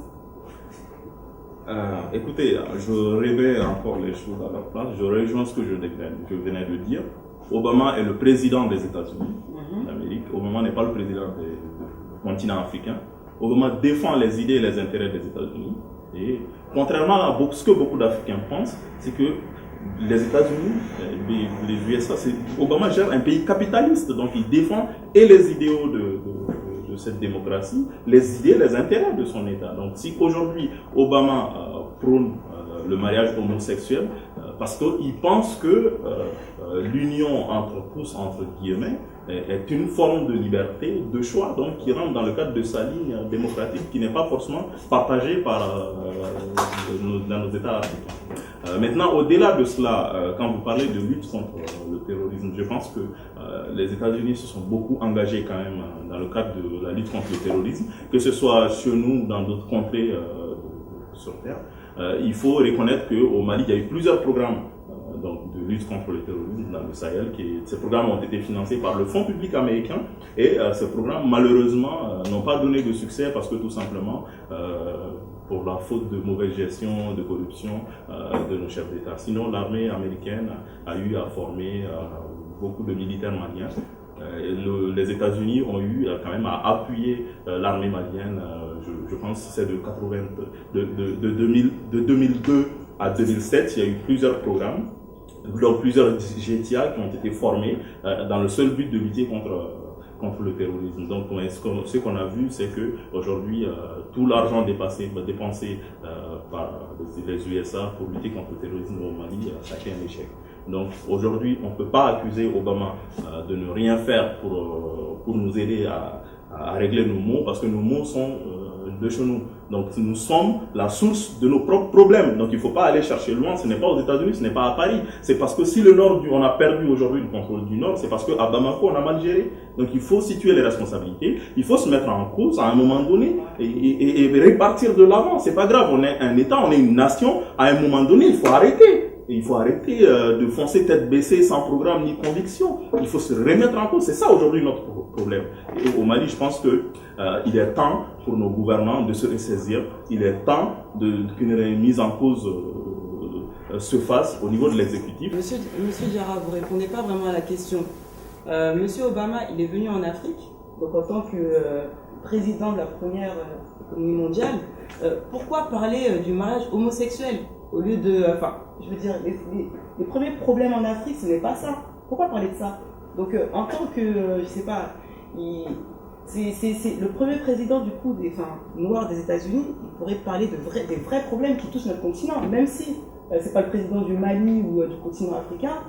Écoutez, je réveille encore les choses à leur place. Je rejoins ce que je venais de dire. Obama est le président des États-Unis d'Amérique. Obama n'est pas le président du continent africain. Obama défend les idées et les intérêts des États-Unis. Et contrairement à ce que beaucoup d'Africains pensent, c'est que les États-Unis, les USA, Obama gère un pays capitaliste, donc il défend et les idéaux de cette démocratie, les idées, les intérêts de son État. Donc si aujourd'hui Obama prône le mariage homosexuel, parce qu'il pense que l'union entre tous, entre guillemets, est une forme de liberté, de choix, donc qui rentre dans le cadre de sa ligne démocratique, qui n'est pas forcément partagée dans nos États africains. Maintenant, au-delà de cela, quand vous parlez de lutte contre le terrorisme, je pense que les États-Unis se sont beaucoup engagés quand même dans le cadre de la lutte contre le terrorisme, que ce soit chez nous ou dans d'autres contrées sur Terre. Il faut reconnaître qu'au Mali, il y a eu plusieurs programmes donc, de lutte contre le terrorisme dans le Sahel. Ces programmes ont été financés par le Fonds public américain et ces programmes, malheureusement, n'ont pas donné de succès parce que tout simplement, pour la faute de mauvaise gestion, de corruption de nos chefs d'État. Sinon, l'armée américaine a eu à former beaucoup de militaires maliens. Les États-Unis ont eu quand même à appuyer l'armée malienne, je pense que c'est de 2002 à 2007, il y a eu plusieurs programmes, donc plusieurs GTA qui ont été formés dans le seul but de lutter contre le terrorisme. Donc ce qu'on a vu, c'est que aujourd'hui tout l'argent dépensé par les USA pour lutter contre le terrorisme au Mali, ça a été un échec. Donc aujourd'hui, on ne peut pas accuser Obama de ne rien faire pour nous aider à régler nos maux, parce que nos maux sont de chez nous. Donc nous sommes la source de nos propres problèmes. Donc il ne faut pas aller chercher loin, ce n'est pas aux États-Unis, ce n'est pas à Paris. C'est parce que si on a perdu aujourd'hui le contrôle du Nord, c'est parce qu'à Bamako, on a mal géré. Donc il faut situer les responsabilités, il faut se mettre en cause à un moment donné et répartir de l'avant. C'est pas grave, on est un État, on est une nation, à un moment donné, il faut arrêter. Et il faut arrêter de foncer tête baissée sans programme ni conviction. Il faut se remettre en cause. C'est ça aujourd'hui notre problème. Et au Mali, je pense qu'il est temps pour nos gouvernants de se ressaisir. Il est temps qu'une remise en cause se fasse au niveau de l'exécutif. Monsieur Diarra, vous ne répondez pas vraiment à la question. Monsieur Obama, il est venu en Afrique, donc en tant que président de la première économie mondiale. Pourquoi parler du mariage homosexuel au lieu de... Enfin, je veux dire, les premiers problèmes en Afrique, ce n'est pas ça. Pourquoi parler de ça? Donc, en tant que, je sais pas, c'est le premier président du coup noir des États-Unis, il pourrait parler des vrais problèmes qui touchent notre continent, même si c'est pas le président du Mali ou du continent africain,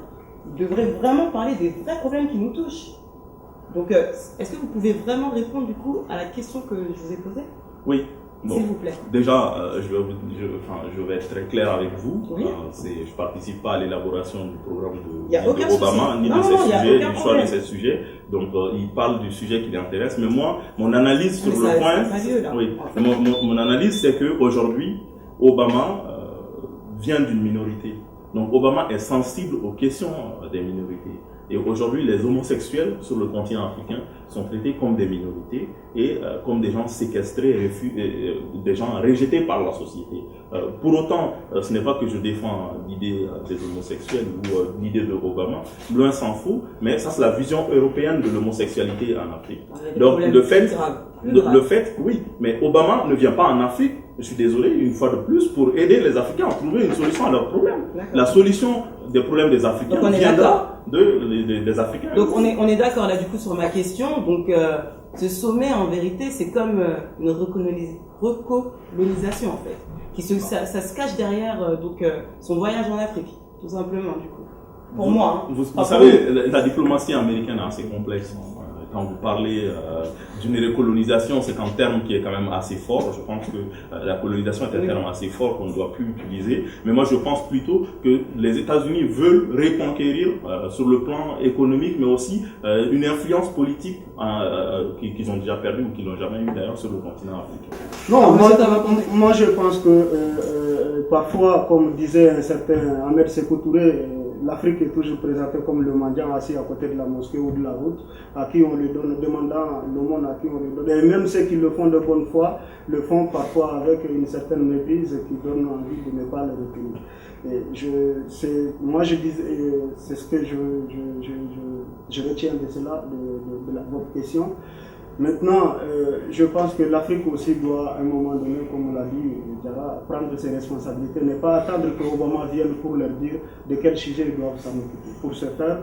il devrait vraiment parler des vrais problèmes qui nous touchent. Donc, est-ce que vous pouvez vraiment répondre du coup à la question que je vous ai posée? Oui. Bon, s'il vous plaît. Déjà, je vais être très clair avec vous. Oui. Je ne participe pas à l'élaboration du programme de Obama, ni de ses sujets, du choix de ces sujets. Donc, il parle du sujet qui l'intéresse. Mais moi, mon analyse sur le point, mon analyse, c'est qu'aujourd'hui, Obama vient d'une minorité. Donc, Obama est sensible aux questions des minorités. Et aujourd'hui, les homosexuels sur le continent africain sont traités comme des minorités et comme des gens séquestrés, des gens rejetés par la société. Pour autant, ce n'est pas que je défends l'idée des homosexuels ou l'idée de Obama, loin s'en faut, mais ça c'est la vision européenne de l'homosexualité en Afrique. Donc le fait, oui, mais Obama ne vient pas en Afrique, je suis désolé, une fois de plus, pour aider les Africains à trouver une solution à leurs problèmes. La solution des problèmes des Africains viendra des Africains. Donc on est d'accord là du coup sur ma question. Donc ce sommet en vérité c'est comme une recolonisation en fait. Ça se cache derrière son voyage en Afrique, tout simplement du coup. Pour moi. Vous savez, la diplomatie américaine est assez complexe. Quand vous parlez d'une recolonisation, c'est un terme qui est quand même assez fort. Je pense que la colonisation est un terme assez fort qu'on ne doit plus utiliser. Mais moi, je pense plutôt que les États-Unis veulent reconquérir sur le plan économique, mais aussi une influence politique qu'ils ont déjà perdue ou qu'ils n'ont jamais eu d'ailleurs sur le continent africain. Non, moi je pense que parfois, comme disait un certain Ahmed Sékou Touré, l'Afrique est toujours présentée comme le mendiant assis à côté de la mosquée ou de la route, à qui on lui donne, demandant l'aumône à qui on lui donne. Et même ceux qui le font de bonne foi, le font parfois avec une certaine méprise qui donne envie de ne pas le retenir. Moi je dis, c'est ce que je retiens de cela, de votre question. Maintenant, je pense que l'Afrique aussi doit, à un moment donné, comme on l'a dit, prendre ses responsabilités, ne pas attendre que Obama vienne pour leur dire de quel sujet ils doivent s'en occuper. Pour ce faire,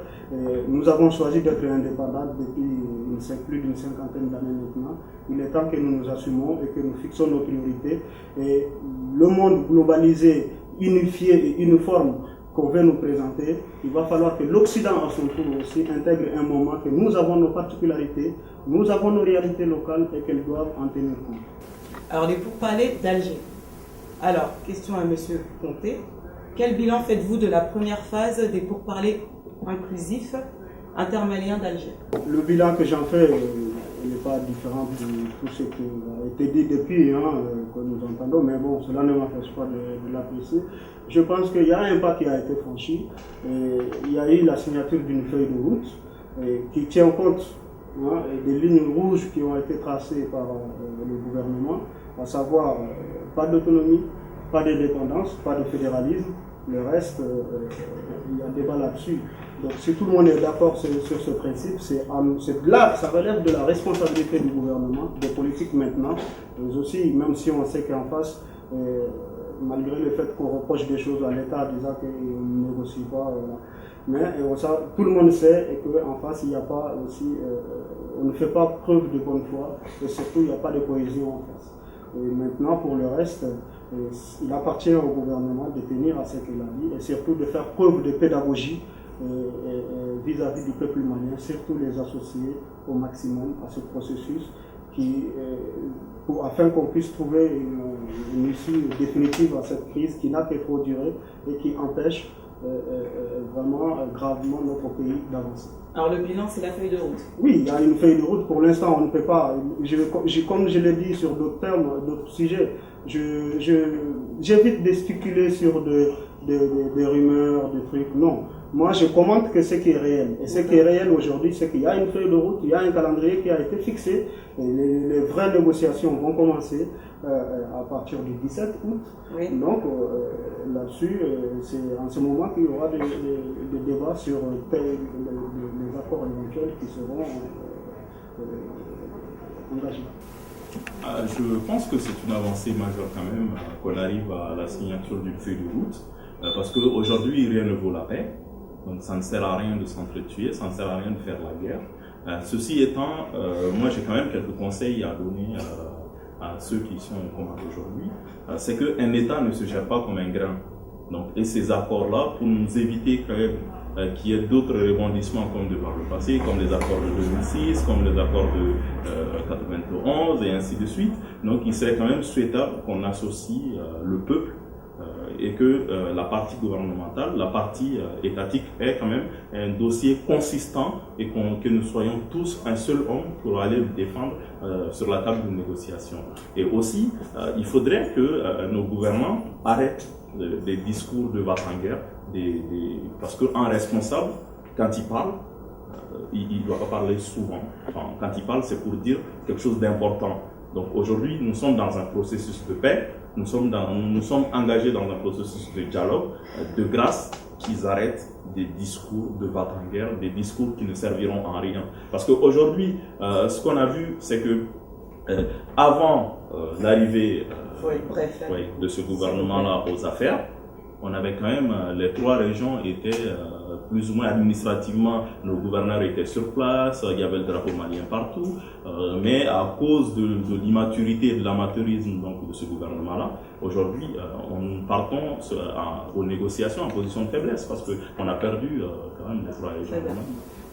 nous avons choisi d'être indépendants depuis plus d'une cinquantaine d'années maintenant. Il est temps que nous nous assumons et que nous fixons nos priorités. Et le monde globalisé, unifié et uniforme qu'on veut nous présenter, il va falloir que l'Occident à son tour aussi intègre un moment que nous avons nos particularités, nous avons nos réalités locales et qu'elles doivent en tenir compte. Alors les pourparlers d'Alger. Alors, question à M. Conté. Quel bilan faites-vous de la première phase des pourparlers inclusifs intermaliens d'Alger? Le bilan que j'en fais n'est pas différent de tout ce qui a été dit depuis, que nous entendons, mais bon, cela ne m'empêche pas de l'apprécier. Je pense qu'il y a un pas qui a été franchi. Il y a eu la signature d'une feuille de route qui tient compte des lignes rouges qui ont été tracées par le gouvernement, à savoir pas d'autonomie, pas d'indépendance, pas de fédéralisme. Le reste, il y a débat là-dessus. Donc si tout le monde est d'accord sur ce principe, c'est là, ça relève de la responsabilité du gouvernement, des politiques maintenant, mais aussi, même si on sait qu'en face, malgré le fait qu'on reproche des choses à l'État disant qu'il ne négocie pas, mais tout le monde sait qu'en face, il n'y a pas aussi, on ne fait pas preuve de bonne foi, et surtout, il n'y a pas de cohésion en face. Et maintenant, pour le reste, il appartient au gouvernement de tenir à ce qu'il a dit, et surtout de faire preuve de pédagogie vis-à-vis du peuple malien, surtout les associer au maximum à ce processus afin qu'on puisse trouver une issue définitive à cette crise qui n'a que trop duré et qui empêche vraiment gravement notre pays d'avancer. Alors le bilan, c'est la feuille de route. Oui, il y a une feuille de route. Pour l'instant, on ne peut pas. Comme je l'ai dit sur d'autres termes, d'autres sujets, j'évite de spéculer sur des rumeurs, des trucs. Non. Moi, je commente que ce qui est réel. Et ce qui est réel aujourd'hui, c'est qu'il y a une feuille de route, il y a un calendrier qui a été fixé. Et les vraies négociations vont commencer à partir du 17 août. Oui. Donc, là-dessus, c'est en ce moment qu'il y aura des débats sur les accords éventuels qui seront engagés. Je pense que c'est une avancée majeure quand même qu'on arrive à la signature d'une feuille de route, parce qu'aujourd'hui rien ne vaut la paix, donc ça ne sert à rien de s'entretuer, ça ne sert à rien de faire la guerre. Ceci étant, moi j'ai quand même quelques conseils à donner à ceux qui sont au combat aujourd'hui. C'est qu'un État ne se gère pas comme un grain. Donc, et ces accords-là, pour nous éviter quand même qu'il y ait d'autres rebondissements comme de par le passé, comme les accords de 2006, comme les accords de 91 et ainsi de suite. Donc il serait quand même souhaitable qu'on associe le peuple et que la partie gouvernementale, la partie étatique ait quand même un dossier consistant et que nous soyons tous un seul homme pour aller le défendre sur la table de négociation. Et aussi, il faudrait que nos gouvernants arrêtent des discours de va-t-en-guerre, parce qu'un responsable, quand il parle, il ne doit pas parler souvent. Enfin, quand il parle, c'est pour dire quelque chose d'important. Donc aujourd'hui, nous sommes dans un processus de paix, nous sommes engagés dans un processus de dialogue, de grâce qu'ils arrêtent des discours de va-t-en-guerre, des discours qui ne serviront à rien. Parce qu'aujourd'hui, ce qu'on a vu, c'est que avant l'arrivée de ce gouvernement-là aux affaires, on avait quand même, les 3 régions étaient plus ou moins administrativement, nos gouverneurs étaient sur place, il y avait le drapeau malien partout, mais à cause de l'immaturité et de l'amateurisme de ce gouvernement-là, aujourd'hui, nous partons aux négociations en position de faiblesse parce qu'on a perdu quand même les 3 régions.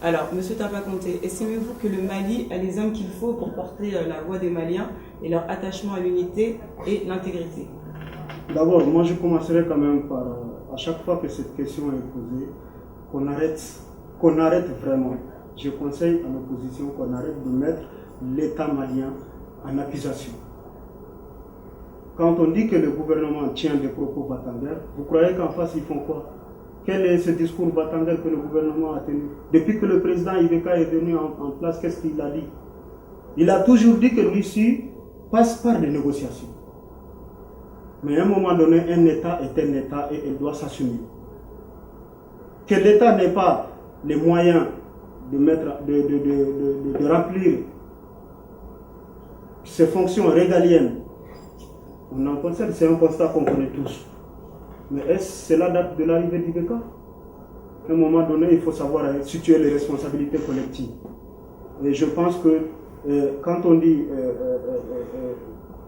Alors, M. Tapa Conté, estimez-vous que le Mali a les hommes qu'il faut pour porter la voix des Maliens et leur attachement à l'unité et l'intégrité? D'abord, moi je commencerai quand même par, à chaque fois que cette question est posée, qu'on arrête vraiment. Je conseille à l'opposition qu'on arrête de mettre l'État malien en accusation. Quand on dit que le gouvernement tient des propos va-t-en-guerre, vous croyez qu'en face ils font quoi? Quel est ce discours va-t-en-guerre que le gouvernement a tenu? Depuis que le président Ibeka est venu en place, qu'est-ce qu'il a dit? Il a toujours dit que l'issue passe par des négociations. Mais à un moment donné, un État est un État et il doit s'assumer. Que l'État n'ait pas les moyens de remplir ses fonctions régaliennes, on en concerne, c'est un constat qu'on connaît tous. Mais est-ce que cela date de l'arrivée d'Ibeka? À un moment donné, il faut savoir situer les responsabilités collectives. Et je pense que quand on dit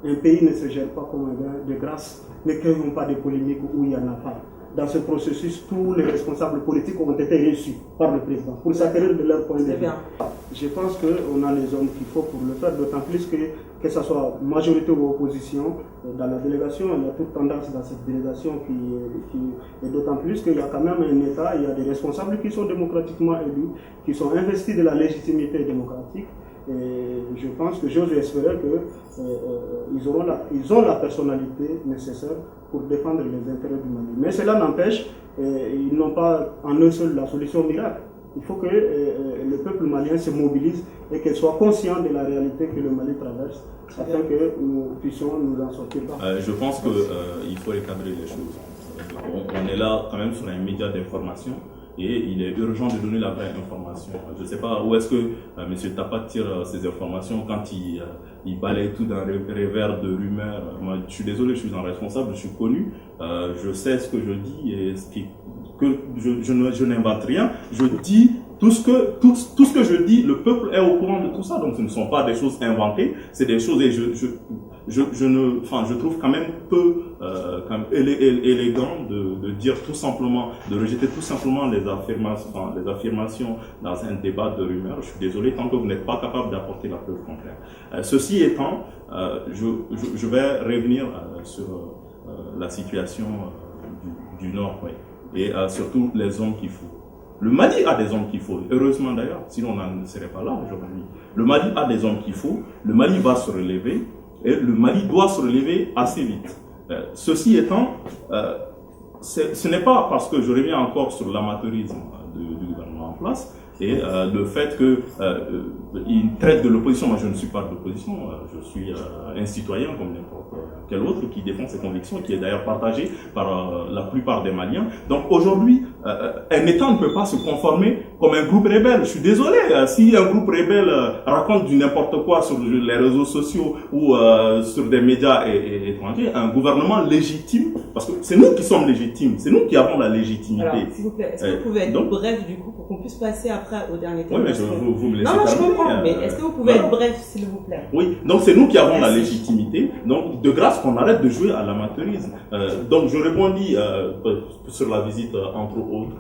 un pays ne se gère pas comme un grain de grâce, ne créons pas de polémiques où il n'y en a pas. Dans ce processus, tous les responsables politiques ont été reçus par le président pour s'acquérir de leur point de vue. Je pense qu'on a les hommes qu'il faut pour le faire, d'autant plus que ce soit majorité ou opposition, dans la délégation, il y a toute tendance dans cette délégation et d'autant plus qu'il y a quand même un État, il y a des responsables qui sont démocratiquement élus, qui sont investis de la légitimité démocratique. Et je pense que j'ose espérer qu'ils ont la personnalité nécessaire pour défendre les intérêts du Mali. Mais cela n'empêche, ils n'ont pas en eux seuls la solution miracle. Il faut que le peuple malien se mobilise et qu'il soit conscient de la réalité que le Mali traverse, afin que nous puissions nous en sortir. Je pense qu'il faut recadrer les choses. On est là quand même sur un média d'information. Et il est urgent de donner la vraie information. Je ne sais pas où est-ce que M. Tapa tire ces informations quand il balaye tout d'un revers de rumeurs. Moi, je suis désolé, je suis un responsable, je suis connu, je sais ce que je dis et je n'invente rien. Je dis tout ce que je dis, le peuple est au courant de tout ça. Donc ce ne sont pas des choses inventées, c'est des choses et je trouve quand même peu élégant de dire tout simplement, de rejeter tout simplement les affirmations dans un débat de rumeurs. Je suis désolé, tant que vous n'êtes pas capable d'apporter la preuve contraire. Ceci étant, je vais revenir sur la situation du Nord, et surtout les hommes qu'il faut. Le Mali a des hommes qu'il faut, heureusement d'ailleurs, sinon on ne serait pas là aujourd'hui. Le Mali a des hommes qu'il faut, le Mali va se relever, et le Mali doit se relever assez vite. Ceci étant, ce n'est pas parce que je reviens encore sur l'amateurisme du gouvernement en place et le fait que il traite de l'opposition. Moi, je ne suis pas de l'opposition. Je suis un citoyen comme n'importe quel autre qui défend ses convictions, qui est d'ailleurs partagé par la plupart des Maliens. Donc aujourd'hui, un État ne peut pas se conformer comme un groupe rebelle. Je suis désolé. Si un groupe rebelle raconte du n'importe quoi sur les réseaux sociaux ou sur des médias étrangers, un gouvernement légitime, parce que c'est nous qui sommes légitimes, c'est nous qui avons la légitimité. Alors, s'il vous plaît, est-ce que vous pouvez être bref du coup pour qu'on puisse passer après au dernier thème? Oui, mais vous me laissez non, je terminer, comprends, mais est-ce que vous pouvez être bref, s'il vous plaît? Oui, donc c'est nous qui avons la Merci. légitimité. Donc, de grâce qu'on arrête de jouer à l'amateurisme. Donc, je répondis sur la visite, entre autres,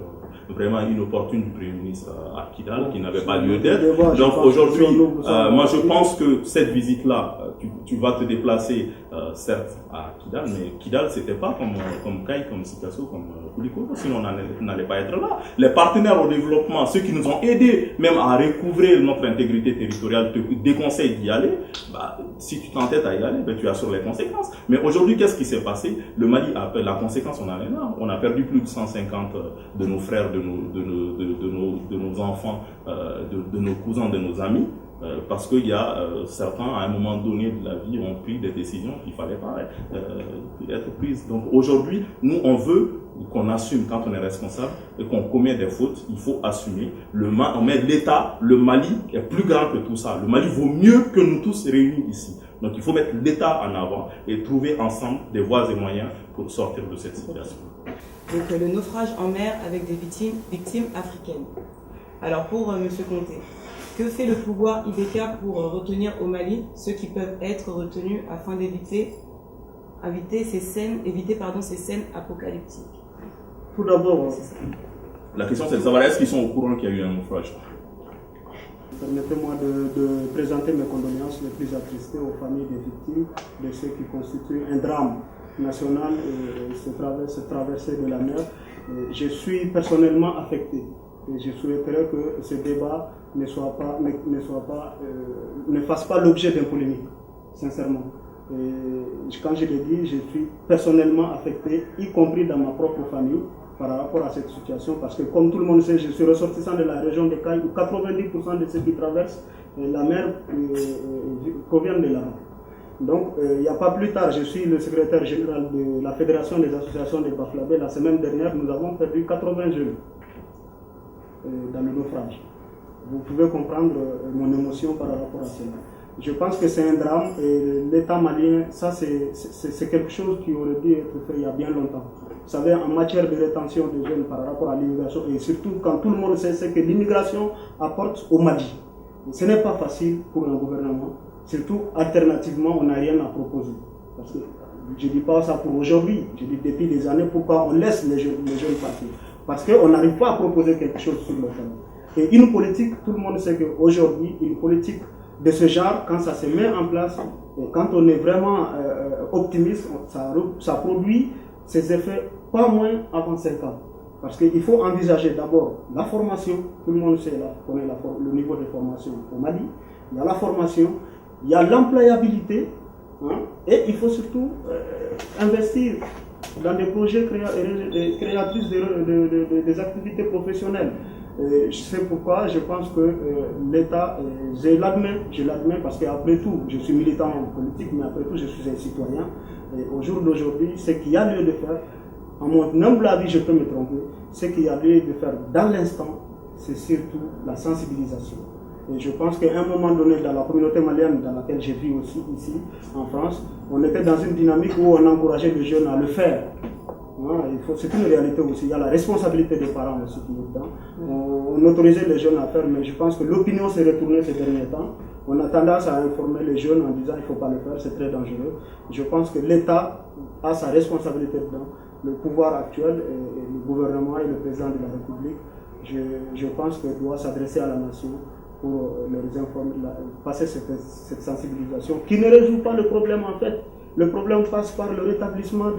vraiment inopportune du Premier ministre à Kidal, qui n'avait pas lieu d'être. Donc, aujourd'hui, moi, je pense que cette visite-là, tu vas te déplacer, certes, à Kidal, mais Kidal, c'était pas comme Kai, comme Sikasso, comme Koulikoro, sinon on n'allait pas être là. Les partenaires au développement, ceux qui nous ont aidés même à recouvrir notre intégrité territoriale, te déconseillent d'y aller. Bah, si tu t'entêtes à y aller, ben, tu assures les conséquences. Mais aujourd'hui, qu'est-ce qui s'est passé? Le Mali a la conséquence, on en est là. On a perdu plus de 150 de nos frères, de nos enfants, de nos cousins, de nos amis. Parce qu'il y a certains, à un moment donné de la vie, ont pris des décisions qu'il ne fallait pas être prises. Donc aujourd'hui, nous, on veut qu'on assume quand on est responsable et qu'on commet des fautes, il faut assumer. On met l'État, le Mali est plus grand que tout ça. Le Mali vaut mieux que nous tous réunis ici. Donc il faut mettre l'État en avant et trouver ensemble des voies et moyens pour sortir de cette situation. Donc le naufrage en mer avec des victimes africaines. Alors pour M. Conté, que fait le pouvoir IBK pour retenir au Mali ceux qui peuvent être retenus afin d'éviter ces scènes apocalyptiques? Tout d'abord, la question c'est de savoir est-ce qu'ils sont au courant qu'il y a eu un naufrage. Permettez-moi de présenter mes condoléances les plus attristées aux familles des victimes de ce qui constitue un drame national, cette traversée de la mer. Je suis personnellement affecté et je souhaiterais que ce débat ne fasse pas l'objet d'une polémique, sincèrement. Et quand je l'ai dit, je suis personnellement affecté, y compris dans ma propre famille, par rapport à cette situation, parce que comme tout le monde sait, je suis ressortissant de la région de Caille, où 90% de ceux qui traversent la mer proviennent de là-bas. Donc, il n'y a pas plus tard, je suis le secrétaire général de la Fédération des associations de Baflabé. La semaine dernière, nous avons perdu 80 jeunes dans le naufrage. Vous pouvez comprendre mon émotion par rapport à cela. Je pense que c'est un drame et l'État malien, ça c'est quelque chose qui aurait dû être fait il y a bien longtemps. Vous savez, en matière de rétention des jeunes par rapport à l'immigration, et surtout quand tout le monde sait ce que l'immigration apporte au Mali. Ce n'est pas facile pour un gouvernement, surtout alternativement, on n'a rien à proposer. Parce que je ne dis pas ça pour aujourd'hui, je dis depuis des années pourquoi on laisse les jeunes partir. Parce qu'on n'arrive pas à proposer quelque chose sur le terrain. Et une politique, tout le monde sait qu'aujourd'hui, une politique de ce genre, quand ça se met en place, quand on est vraiment optimiste, ça produit ses effets pas moins avant 5 ans. Parce qu'il faut envisager d'abord la formation, tout le monde sait, connaît le niveau de formation au Mali, il y a la formation, il y a l'employabilité, et il faut surtout investir dans des projets créatrices des activités professionnelles. C'est pourquoi je pense que l'État, je l'admets parce qu'après tout, je suis militant politique, mais après tout, je suis un citoyen. Et au jour d'aujourd'hui, ce qu'il y a lieu de faire, à mon humble avis, je peux me tromper, ce qu'il y a lieu de faire dans l'instant, c'est surtout la sensibilisation. Et je pense qu'à un moment donné, dans la communauté malienne dans laquelle j'ai vécu aussi ici, en France, on était dans une dynamique où on encourageait les jeunes à le faire. C'est une réalité aussi. Il y a la responsabilité des parents aussi qui est dedans. On autorisait les jeunes à faire, mais je pense que l'opinion s'est retournée ces derniers temps. On a tendance à informer les jeunes en disant qu'il ne faut pas le faire, c'est très dangereux. Je pense que l'État a sa responsabilité dedans. Le pouvoir actuel, et le gouvernement et le président de la République, je pense qu'il doit s'adresser à la nation pour les informer, passer cette sensibilisation qui ne résout pas le problème en fait. Le problème passe par le rétablissement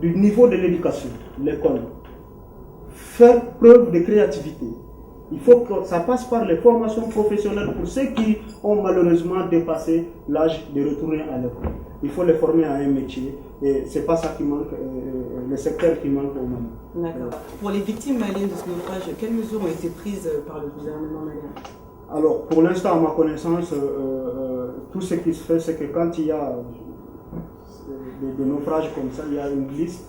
du niveau de l'éducation, l'école. Faire preuve de créativité. Il faut que ça passe par les formations professionnelles pour ceux qui ont malheureusement dépassé l'âge de retourner à l'école. Il faut les former à un métier et c'est pas ça qui manque, le secteur qui manque au Mali. D'accord. Pour les victimes maliennes de ce naufrage, quelles mesures ont été prises par le gouvernement malien? Alors, pour l'instant, à ma connaissance, tout ce qui se fait, c'est que quand il y a des naufrages comme ça, il y a une liste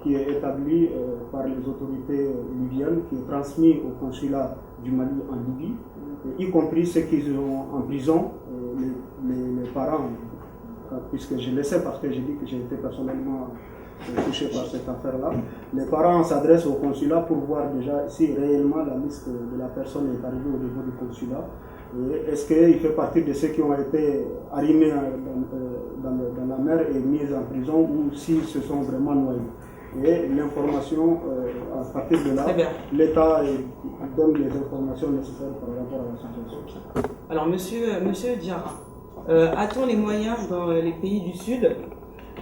qui est établie par les autorités libyennes, qui est transmise au consulat du Mali en Libye, y compris ceux qui sont en prison, les parents, puisque je le sais parce que j'ai dit que j'ai été personnellement touché par cette affaire-là. Les parents s'adressent au consulat pour voir déjà si réellement la liste de la personne est arrivée au niveau du consulat. Est-ce qu'il fait partie de ceux qui ont été arrimés dans la mer et mis en prison ou s'ils se sont vraiment noyés. Et l'information, à partir de là, l'État donne les informations nécessaires par rapport à la situation. Alors, monsieur Diarra, a-t-on les moyens dans les pays du Sud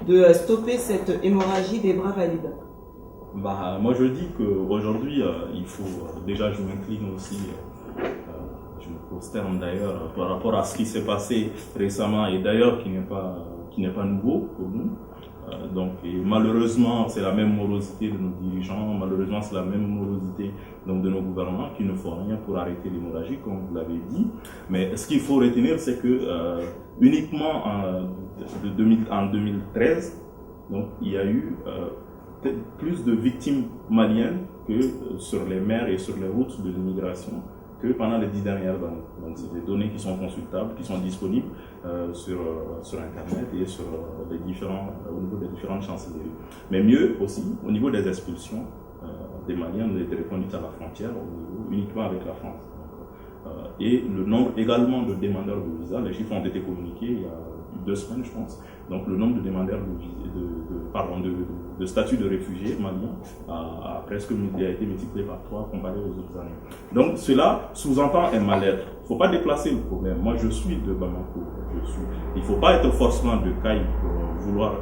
de stopper cette hémorragie des bras valides? Moi, je dis qu'aujourd'hui, il faut, déjà, je m'incline aussi, je me prosterne d'ailleurs par rapport à ce qui s'est passé récemment et d'ailleurs qui n'est pas nouveau pour nous. Et malheureusement, c'est la même morosité de nos dirigeants, malheureusement, c'est la même morosité donc, de nos gouvernants qui ne font rien pour arrêter l'hémorragie, comme vous l'avez dit. Mais ce qu'il faut retenir, c'est que uniquement en 2013, donc, il y a eu plus de victimes maliennes que sur les mers et sur les routes de l'immigration que pendant les 10 dernières années. Donc, c'est des données qui sont consultables, qui sont disponibles sur Internet et sur au niveau des différentes chancelleries. Mais mieux aussi, au niveau des expulsions des Maliens, nous étaient reconduits à la frontière, uniquement avec la France. Et le nombre également de demandeurs de visa, les chiffres ont été communiqués il y a 2 semaines, je pense. Donc, le nombre de demandeurs de statut de réfugiés maliens a été multiplié par 3 comparé aux autres années. Donc, cela sous-entend un mal-être. Il ne faut pas déplacer le problème. Moi, je suis de Bamako. Il ne faut pas être forcément de Caille pour vouloir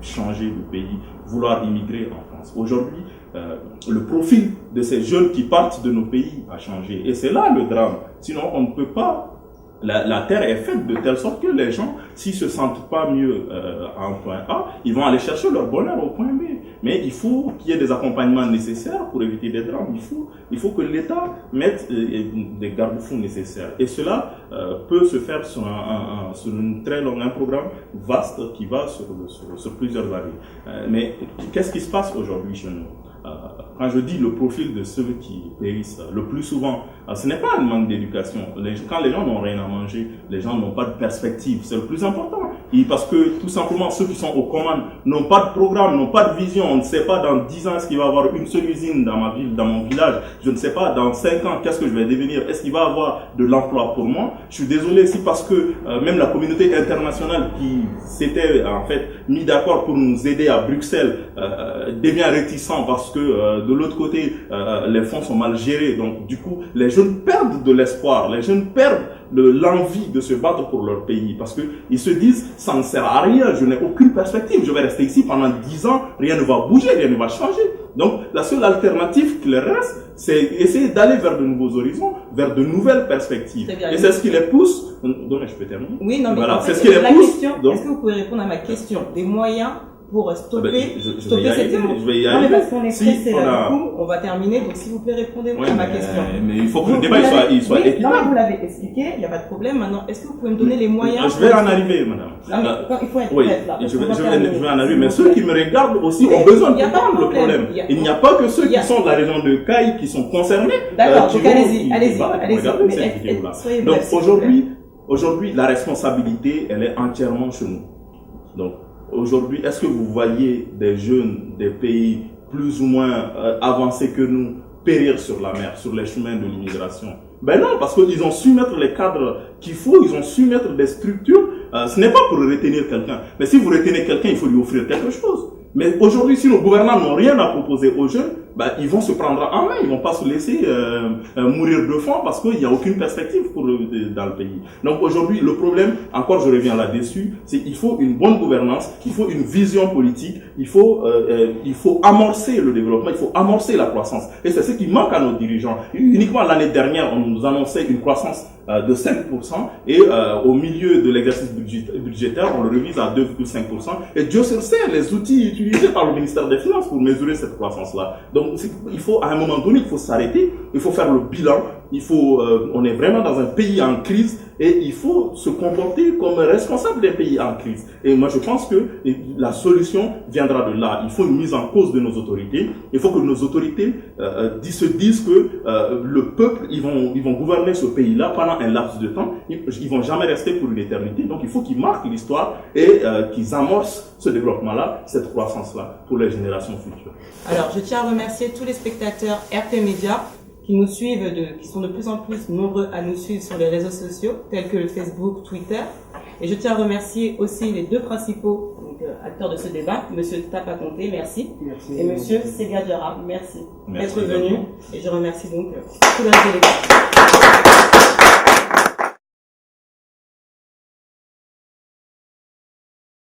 changer de pays, vouloir immigrer en France. Aujourd'hui, le profil de ces jeunes qui partent de nos pays a changé. Et c'est là le drame. Sinon, on ne peut pas. La terre est faite de telle sorte que les gens, s'ils se sentent pas mieux à un point A, ils vont aller chercher leur bonheur au point B. Mais il faut qu'il y ait des accompagnements nécessaires pour éviter des drames. Il faut que l'État mette des garde-fous nécessaires. Et cela peut se faire sur un programme vaste qui va sur plusieurs années. Mais qu'est-ce qui se passe aujourd'hui chez nous? Quand je dis le profil de ceux qui périssent, le plus souvent, ce n'est pas un manque d'éducation. Quand les gens n'ont rien à manger, les gens n'ont pas de perspective. C'est le plus important. Parce que tout simplement, ceux qui sont aux commandes n'ont pas de programme, n'ont pas de vision. On ne sait pas dans 10 ans est-ce qu'il va y avoir une seule usine dans ma ville, dans mon village. Je ne sais pas dans 5 ans qu'est-ce que je vais devenir. Est-ce qu'il va y avoir de l'emploi pour moi? Je suis désolé si parce que même la communauté internationale qui s'était en fait mis d'accord pour nous aider à Bruxelles devient réticent parce que de l'autre côté les fonds sont mal gérés. Donc du coup les jeunes perdent de l'espoir, les jeunes perdent l'envie de se battre pour leur pays parce que ils se disent ça ne sert à rien, je n'ai aucune perspective, je vais rester ici pendant 10 ans, rien ne va bouger, rien ne va changer. Donc la seule alternative qui leur reste, c'est essayer d'aller vers de nouveaux horizons, vers de nouvelles perspectives. Et c'est ce qui les pousse. Donc je peux terminer. Oui, non, mais voilà, en fait, c'est ce qui les pousse. Est-ce que vous pouvez répondre à ma question? Des moyens pour stopper, stopper cette hémorragie. Je vais y arriver. Non, mais parce qu'on est si pressé là, du coup, on va terminer. Donc, s'il vous plaît, répondez-moi à ma question. Mais il faut que le débat soit équitable. Non, mais vous l'avez expliqué, il n'y a pas de problème. Maintenant, est-ce que vous pouvez me donner les moyens? Je vais en arriver, madame. Non, mais il faut être bref là. Je vais en arriver. Mais ceux qui me regardent aussi ont besoin de comprendre le problème. Il n'y a pas que ceux qui sont de la région de Caille qui sont concernés. D'accord, donc allez-y. Donc, aujourd'hui, la responsabilité, elle est entièrement chez nous. Donc, aujourd'hui, est-ce que vous voyez des jeunes des pays plus ou moins avancés que nous périr sur la mer, sur les chemins de l'immigration? Ben non, parce qu'ils ont su mettre les cadres qu'il faut, ils ont su mettre des structures. Ce n'est pas pour retenir quelqu'un. Mais si vous retenez quelqu'un, il faut lui offrir quelque chose. Mais aujourd'hui, si nos gouvernants n'ont rien à proposer aux jeunes, ben, ils vont se prendre en main, ils vont pas se laisser mourir de faim parce qu'il n'y a aucune perspective dans le pays. Donc aujourd'hui, le problème, encore je reviens là-dessus, c'est qu'il faut une bonne gouvernance, il faut une vision politique, il faut amorcer le développement, il faut amorcer la croissance. Et c'est ce qui manque à nos dirigeants. Uniquement l'année dernière, on nous annonçait une croissance de 5%, et au milieu de l'exercice budgétaire, on le révise à 2,5%. Et Dieu seul sait les outils utilisés par le ministère des Finances pour mesurer cette croissance-là. Donc, il faut, à un moment donné, il faut s'arrêter, il faut faire le bilan, on est vraiment dans un pays en crise, et il faut se comporter comme responsable d'un pays en crise. Et moi, je pense que la solution viendra de là. Il faut une mise en cause de nos autorités. Il faut que nos autorités se disent que le peuple, ils vont gouverner ce pays-là pendant un laps de temps. Ils vont jamais rester pour une éternité. Donc, il faut qu'ils marquent l'histoire et qu'ils amorcent ce développement-là, cette croissance-là pour les générations futures. Alors, je tiens à remercier tous les spectateurs RP Média qui nous suivent, qui sont de plus en plus nombreux à nous suivre sur les réseaux sociaux, tels que le Facebook, Twitter. Et je tiens à remercier aussi les deux principaux acteurs de ce débat, Monsieur Tapa Conté, merci, et Monsieur Sega Diarra, merci d'être venu. Et je remercie donc tous les éléments.